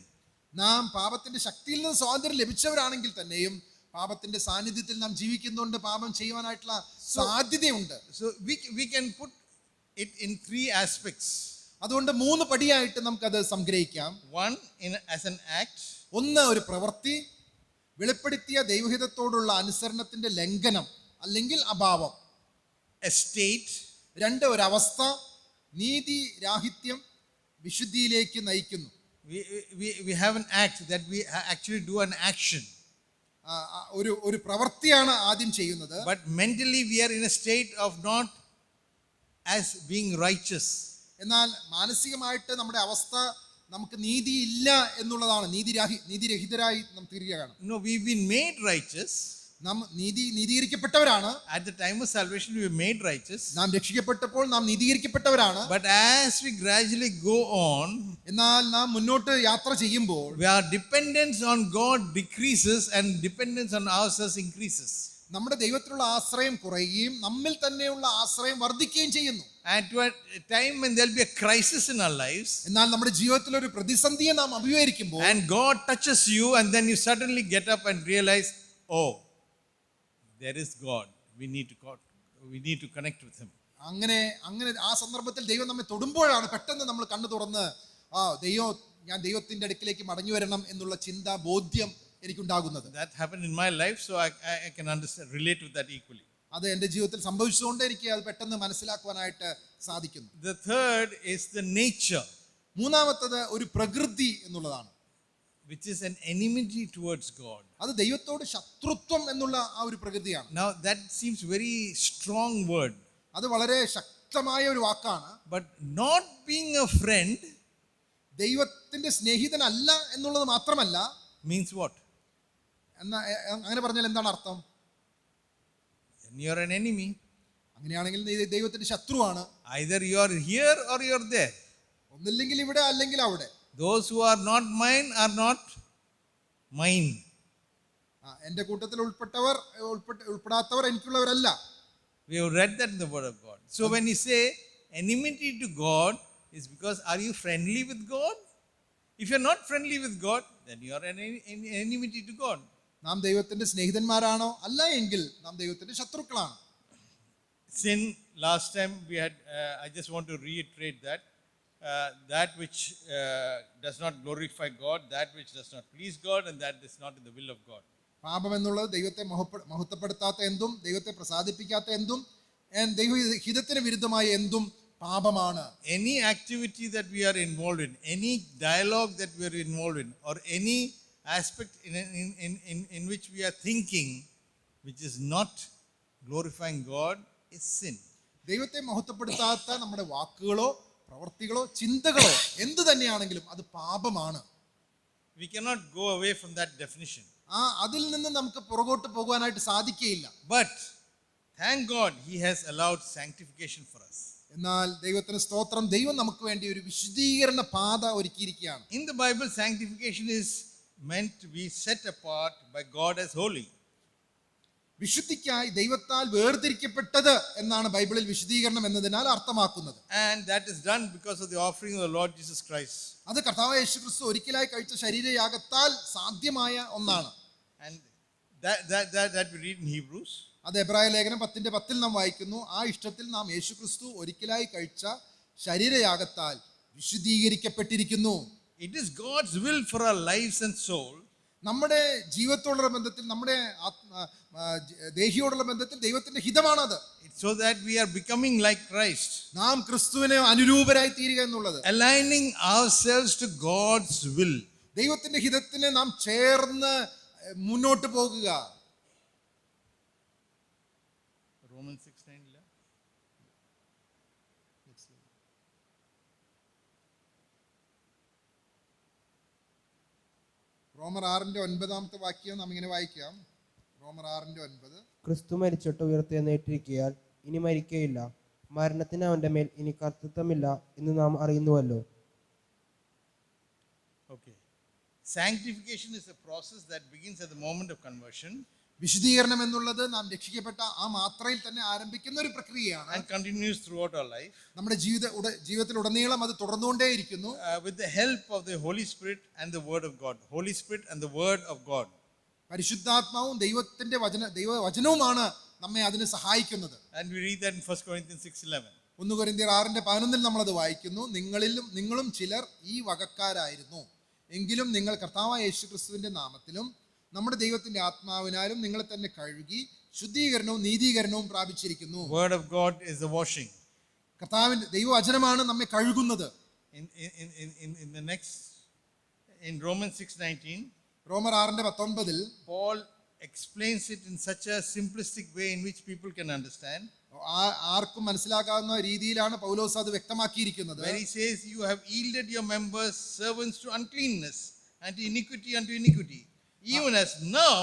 നാം പാപത്തിന്റെ ശക്തിയിൽ നിന്ന് സ്വാതന്ത്ര്യം ലഭിച്ചവരാണെങ്കിൽ തന്നെയും പാപത്തിന്റെ സാന്നിധ്യത്തിൽ നാം ജീവിക്കുന്നുണ്ട്, പാപം ചെയ്യുവാനായിട്ടുള്ള സാധ്യതയുണ്ട്. So we can put it in three aspects. അതുകൊണ്ട് 3 പടിയായിട്ട് നമുക്കത് സംഗ്രഹിക്കാം. One as an act, ഒന്ന് ഒരു പ്രവൃത്തി, വെളിപ്പെടുത്തിയ ദൈവഹിതത്തോടുള്ള അനുസരണത്തിന്റെ ലംഘനം അല്ലെങ്കിൽ അഭാവം. a state, 2 ഒരവസ്ഥ, നീതി രാഹിത്യം വിശുദ്ധിയിലേക്ക് നയിക്കുന്നു. we have an act that we actually do an action. ഒരു പ്രവൃത്തിയാണ് ആദ്യം ചെയ്യുന്നത്. But mentally we are in a state of not as being righteous. എന്നാൽ മാനസികമായിട്ട് നമ്മുടെ അവസ്ഥ നമുക്ക് നീതി ഇല്ല എന്നുള്ളതാണ്. നീതിരഹിതരായി നാം തീരുകയാണ്. No, we've been made righteous. നാം നീതീകരിക്കപ്പെട്ടവരാണ്. At the time of salvation, we were made righteous. നാം രക്ഷിക്കപ്പെട്ടപ്പോൾ നാം നീതീകരിക്കപ്പെട്ടവരാണ്. But as we gradually go on, എന്നാൽ നാം മുന്നോട്ട് യാത്ര ചെയ്യുമ്പോൾ our dependence on God decreases and dependence on ourselves increases. നമ്മുടെ ദൈവത്തിലുള്ള ആശ്രയം കുറയുകയും നമ്മിൽ തന്നെയുള്ള ആശ്രയം വർദ്ധിക്കുകയും ചെയ്യുന്നു. And to a time when there'll be a crisis in our lives, എന്നാൽ നമ്മുടെ ജീവിതത്തിൽ ഒരു പ്രതിസന്ധിയെ നാം അഭിമുഖീകരിക്കുമ്പോൾ and God touches you, and then you suddenly get up and realize, oh, there is God. We need to connect with Him. അങ്ങനെ ആ സന്ദർഭത്തിൽ ദൈവം നമ്മെ തൊടുമ്പോഴാണ് പെട്ടെന്ന് നമ്മൾ കണ്ണു തുറന്ന് ഞാൻ ദൈവത്തിന്റെ അടുക്കിലേക്ക് മടങ്ങി വരണം എന്നുള്ള ചിന്ത ബോധ്യം എനിക്കുണ്ടാകുന്നത്. That happened in my life, so I can relate with that equally. അത് എൻ്റെ ജീവിതത്തിൽ സംഭവിച്ചതുകൊണ്ട് എനിക്ക് അത് പെട്ടെന്ന് മനസ്സിലാക്കുവാനായിട്ട് സാധിക്കുന്നു. The third is the nature, മൂന്നാമത്തത് ഒരു പ്രകൃതി എന്നുള്ളതാണ്, which is an enmity towards God. അത് ദൈവത്തോട് ശത്രുത്വം എന്നുള്ള ആ ഒരു പ്രകൃതിയാണ്. Now that seems very strong word. അത് വളരെ ശക്തമായ ഒരു വാക്കാണ്. But not being a friend ദൈവത്തിന്റെ സ്നേഹിതനല്ല എന്നുള്ളത് മാത്രമല്ല, means what? അങ്ങനെ പറഞ്ഞാൽ എന്താണ് അർത്ഥം? Then you are an enemy. അങ്ങനെയാണെങ്കിൽ നീ ദൈവത്തിന്റെ ശത്രുവാണ്. Either you are here or you are there. ഒന്നില്ലെങ്കിൽ ഇവിടെ അല്ലെങ്കിൽ അവിടെ. Those who are not mine are not mine. എൻ്റെ കൂട്ടത്തിൽ ഉൾപ്പെടാത്തവർ എനിക്കുള്ളവരല്ല. We have read that in the Word of God. So when you say enmity to God, is because are you friendly with God? If you are not friendly with God, then you are an enmity to God. നാം ദൈവത്തിന്റെ സ്നേഹിതന്മാരാണോ? അല്ല എങ്കിൽ നാം ദൈവത്തിന്റെ ശത്രുക്കളാണ്. Sin, last time we had, I just want to reiterate that, that which does not glorify God, that which does not please God, and that is not in the will of God. പാപം എന്നുള്ളത് ദൈവത്തെ മഹത്വപ്പെടുത്താത്ത എന്തും ദൈവത്തെ പ്രസാദിപ്പിക്കാത്ത എന്തും ദൈവഹിതത്തിന് വിരുദ്ധമായ എന്തും പാപമാണ്. Any activity that we are involved in, any dialogue that we are involved in, or any aspect in which we are thinking which is not glorifying God is sin. ദൈവത്തെ മഹത്വപ്പെടുത്താത്ത നമ്മുടെ വാക്കുകളോ പ്രവൃത്തികളോ ചിന്തകളോ എന്തു തന്നെയാണെങ്കിലും അത് പാപമാണ്. We cannot go away from that definition. അതിൽ നിന്ന് നമുക്ക് പുറകോട്ട് പോകുവാനായിട്ട് സാധിക്കുകയില്ല. But thank God He has allowed sanctification for us. എന്നാൽ ദൈവത്തിന് സ്തോത്രം, ദൈവം നമുക്ക് വേണ്ടി ഒരു വിശുദ്ധീകരണ പാത ഒരുക്കിയിരിക്കുകയാണ്. In the Bible, sanctification is meant to be set apart by God as holy. വിശുദ്ധിക്കായി ദൈവത്താൽ വേർതിരിക്കപ്പെട്ടത് എന്നാണ് ബൈബിളിൽ വിശുദ്ധീകരണം എന്നതിനാൽ അർത്ഥമാക്കുന്നത്. And that is done because of the offering of the Lord Jesus Christ. അത് കർത്താവായ യേശുക്രിസ്തു ഒരിക്കലായി കഴിച്ച ശരീരയാഗത്താൽ സാധ്യമായ ഒന്നാണ്. And that we read in Hebrews. അത് എബ്രായ ലേഖനം 10:10 നാം വായിക്കുന്നു. ആ ഇഷ്ടത്തിൽ നാം യേശുക്രിസ്തു ഒരിക്കലായി കഴിച്ച ശരീരയാഗത്താൽ വിശുദ്ധീകരിക്കപ്പെട്ടിരിക്കുന്നു. It is God's will for our lives and soul. നമ്മുടെ ജീവിതത്തോടുള്ള ബന്ധത്തിൽ, നമ്മുടെ ദേഹിയോടുള്ള ബന്ധത്തിൽ ദൈവത്തിന്റെ ഹിതമാണത്. So that we are becoming like Christ. നാം ക്രിസ്തുവിനെ അനുരൂപരായി തീരുക എന്നുള്ളത്. Aligning ourselves to God's will. ദൈവത്തിന്റെ ഹിതത്തിന് നാം ചേർന്ന് മുന്നോട്ട് പോകുക. Romans 6:9. റോമർ 6:9 വാക്യം നാം ഇങ്ങനെ വായിക്കാം. റോമർ 6:9. ക്രിസ്തു മരിച്ചിട്ട് ഉയർത്തെഴുന്നേറ്റിരിക്കയാൽ ഇനി മരിക്കയില്ല, മരണത്തിന് അവന്റെ മേൽ ഇനി കർത്തൃത്വമില്ല എന്ന് നാം അറിയുന്നുവല്ലോ. Okay. Sanctification is a process that begins at the moment of conversion. വിശുദ്ധീകരണം എന്നുള്ളത് നാം രക്ഷിക്കപ്പെട്ട ആ മാത്രയിൽ തന്നെ ആരംഭിക്കുന്ന ഒരു പ്രക്രിയയാണ്. And continues throughout our life. നമ്മുടെ ജീവിതത്തിലുടനീളം അത് തുടർന്നുകൊണ്ടേയിരിക്കുന്നു. With the help of the Holy Spirit and the Word of God. Holy Spirit and the Word of God. പരിശുദ്ധാത്മാവും ദൈവവചനവുമാണ് നമ്മെ അതിന് സഹായിക്കുന്നത്. And we read that in 1 Corinthians 6:11. 1 കൊരിന്ത്യർ 6:11 നമ്മളത് വായിക്കുന്നു. നിങ്ങളും ചിലർ ഈ വകക്കാരായിരുന്നു, എങ്കിലും നിങ്ങൾ കർത്താവായ യേശുക്രിസ്തുവിന്റെ നാമത്തിലും നമ്മുടെ ദൈവത്തിന്റെ ആത്മാവിനാലും നിങ്ങളെ തന്നെ കഴുകി ശുദ്ധീകരണവും നീതീകരണവും പ്രാപിച്ചിരിക്കുന്നു. Word of God is the washing. കർത്താവിന്റെ ദൈവവചനമാണ് നമ്മെ കഴുകുന്നത്. In Romans 6:19, റോമർ 6:19 Paul explains it in such a simplistic way in which people can understand. ആർക്കും മനസ്സിലാക്കാവുന്ന രീതിയിലാണ് പൗലോസ് അത് വ്യക്തമാക്കിയിരിക്കുന്നത്. Where he says, you have yielded your members servants to uncleanness and to iniquity unto iniquity, even as now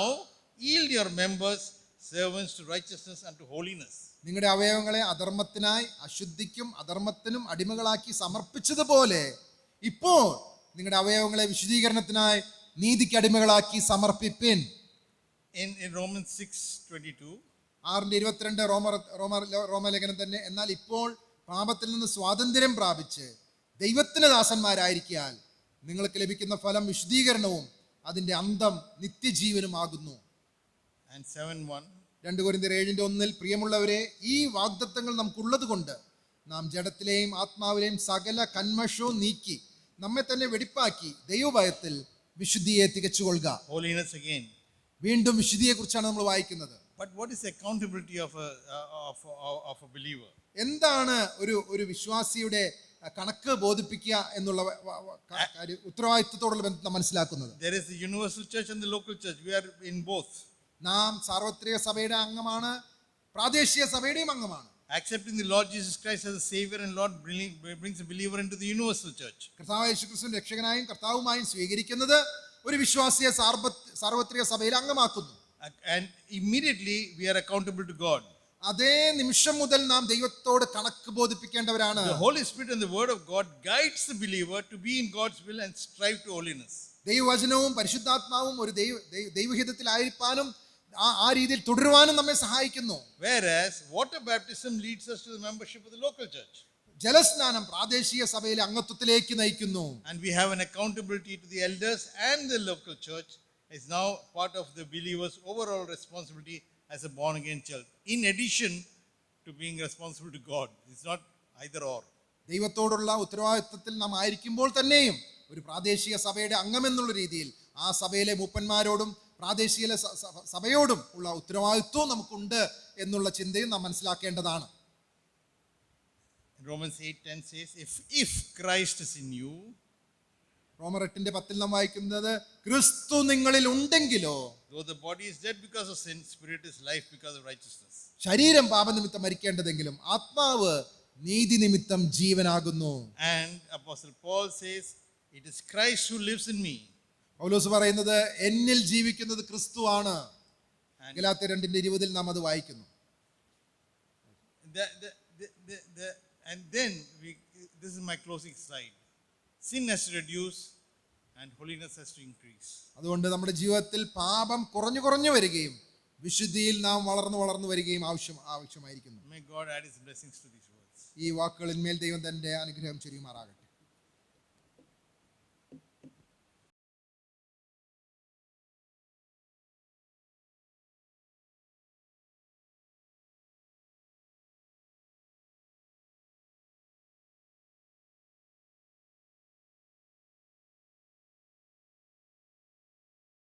yield your members servants to righteousness unto holiness. നിങ്ങളുടെ അവയവങ്ങളെ അധർമ്മത്തിനായി അശുദ്ധിക്കും അധർമ്മത്തിനും അടിമകളാക്കി സമർപ്പിച്ചതുപോലെ ഇപ്പോൾ നിങ്ങളുടെ അവയവങ്ങളെ വിശുദ്ധീകരണത്തിനായി നീതിക്ക് അടിമകളാക്കി സമർപ്പിപ്പിൻ. In Romans 6:22, 6:22 റോമലേഖനം തന്നെ. എന്നാൽ ഇപ്പോൾ പാപത്തിൽ നിന്ന് സ്വാതന്ത്ര്യം പ്രാപിച്ച് ദൈവത്തിന് ദാസന്മാരായിരിക്കാൻ നിങ്ങൾക്ക് ലഭിക്കുന്ന ഫലം വിശുദ്ധീകരണവും അതിന്റെ അന്തം നിത്യജീവനുമാകുന്നു. and 7:1, 2 കൊരിന്ത്യർ 7:1 പ്രിയമുള്ളവരെ, ഈ വാഗ്ദത്തങ്ങൾ നമുക്കുള്ളത് കൊണ്ട് നാം ജഡത്തിലെയും ആത്മാവിലെയും സകല കന്മഷവും നീക്കി നമ്മെ തന്നെ വെടിപ്പാക്കി ദൈവഭയത്തിൽ വിശുദ്ധിയെ തികച്ചുകൊള്ളുക. holiness again. വീണ്ടും വിശുദ്ധിയെ കുറിച്ചാണ് നമ്മൾ വായിക്കുന്നത്. But what is the accountability of a believer? എന്താണ് ഒരു വിശ്വാസിയുടെ കണക്ക് ബോധിപ്പിക്കുക എന്നുള്ള ഉത്തരവാദിത്വത്തോടുള്ള ബന്ധം മനസ്സിലാക്കുന്നത്? There is the universal church and the local church. We are in both. നാം സാർവത്രിക സഭയുടെ അംഗമാണ്, പ്രാദേശിക സഭയുടെയും അംഗമാണ്. Accepting the Lord Jesus Christ as a Savior and Lord brings a believer into the universal church. കർത്താവായ യേശുക്രിസ്തുവിനെ രക്ഷകനായും കർത്താവുമായും സ്വീകരിക്കുന്നത് ഒരു വിശ്വാസിയെ സാർവത്രിക സഭയിൽ അംഗമാക്കുന്നു. And immediately we are accountable to God. അതേ നിമിഷം മുതൽ നാം ദൈവത്തോട് കണക്ക് ബോധിപ്പിക്കേണ്ടവരാണ്. The Holy Spirit and the Word of God guides the believer to be in God's will and strive to holiness. ദൈവവചനവും പരിശുദ്ധാത്മാവും ഒരു ദൈവഹിതത്തിലായിരിക്കാനും ആ രീതിയിൽ തുടരുവാനും നമ്മെ സഹായിക്കുന്നു. Whereas water baptism leads us to the membership of the local church. ജലസ്നാനം പ്രാദേശിക സഭയിലെ അംഗത്വത്തിലേക്ക് നയിക്കുന്നു. And we have an accountability to the elders and the local church is now part of the believer's overall responsibility as a born again church. In addition to being responsible to God, it's not either or. ദൈവത്തോടുള്ള ഉത്തരവാദിത്വത്തിൽ നാം ആയിരിക്കുമ്പോൾ തന്നെയും ഒരു പ്രാദേശിക സഭയുടെ അംഗമെന്നുള്ള രീതിയിൽ ആ സഭയിലെ മൂപ്പന്മാരോടും പ്രാദേശിക സഭയോടും ഉള്ള ഉത്തരവാദിത്വവും നമുക്കുണ്ട് എന്നുള്ള ചിന്തയും നാം മനസ്സിലാക്കേണ്ടതാണ്. Romans 8:10 says, if Christ is in you, റോമർ 8:10 നാം വായിക്കുന്നത്, ക്രിസ്തു നിങ്ങളിൽ ഉണ്ടെങ്കിലോ, though the body is dead because of sin, spirit is life because of righteousness. ശരീരം പാപനിമിത്തം മരിക്കേണ്ടതെങ്കിലും ആത്മാവ് നീതി നിമിത്തം ജീവനാകുന്നു. And Apostle Paul says, it is Christ who lives in me. പൗലോസ് പറയുന്നത് എന്നിൽ ജീവിക്കുന്നത് ക്രിസ്തുവാണ്. ഗലാത്യർ 2:20 നാം അത് വായിക്കുന്നു. And then this is my closing slide. Sin has to reduce and holiness has to increase. അതുകൊണ്ട് നമ്മുടെ ജീവിതത്തിൽ പാപം കുറഞ്ഞു വരികയും വിശുദ്ധിയിൽ നാം വളർന്നു വരികയും ആവശ്യമായിരിക്കുന്നു. May God add his blessings to these words. ഈ വാക്കുകളിന്മേൽ ദൈവം തന്റെ അനുഗ്രഹം ചൊരിയുമാറാകട്ടെ.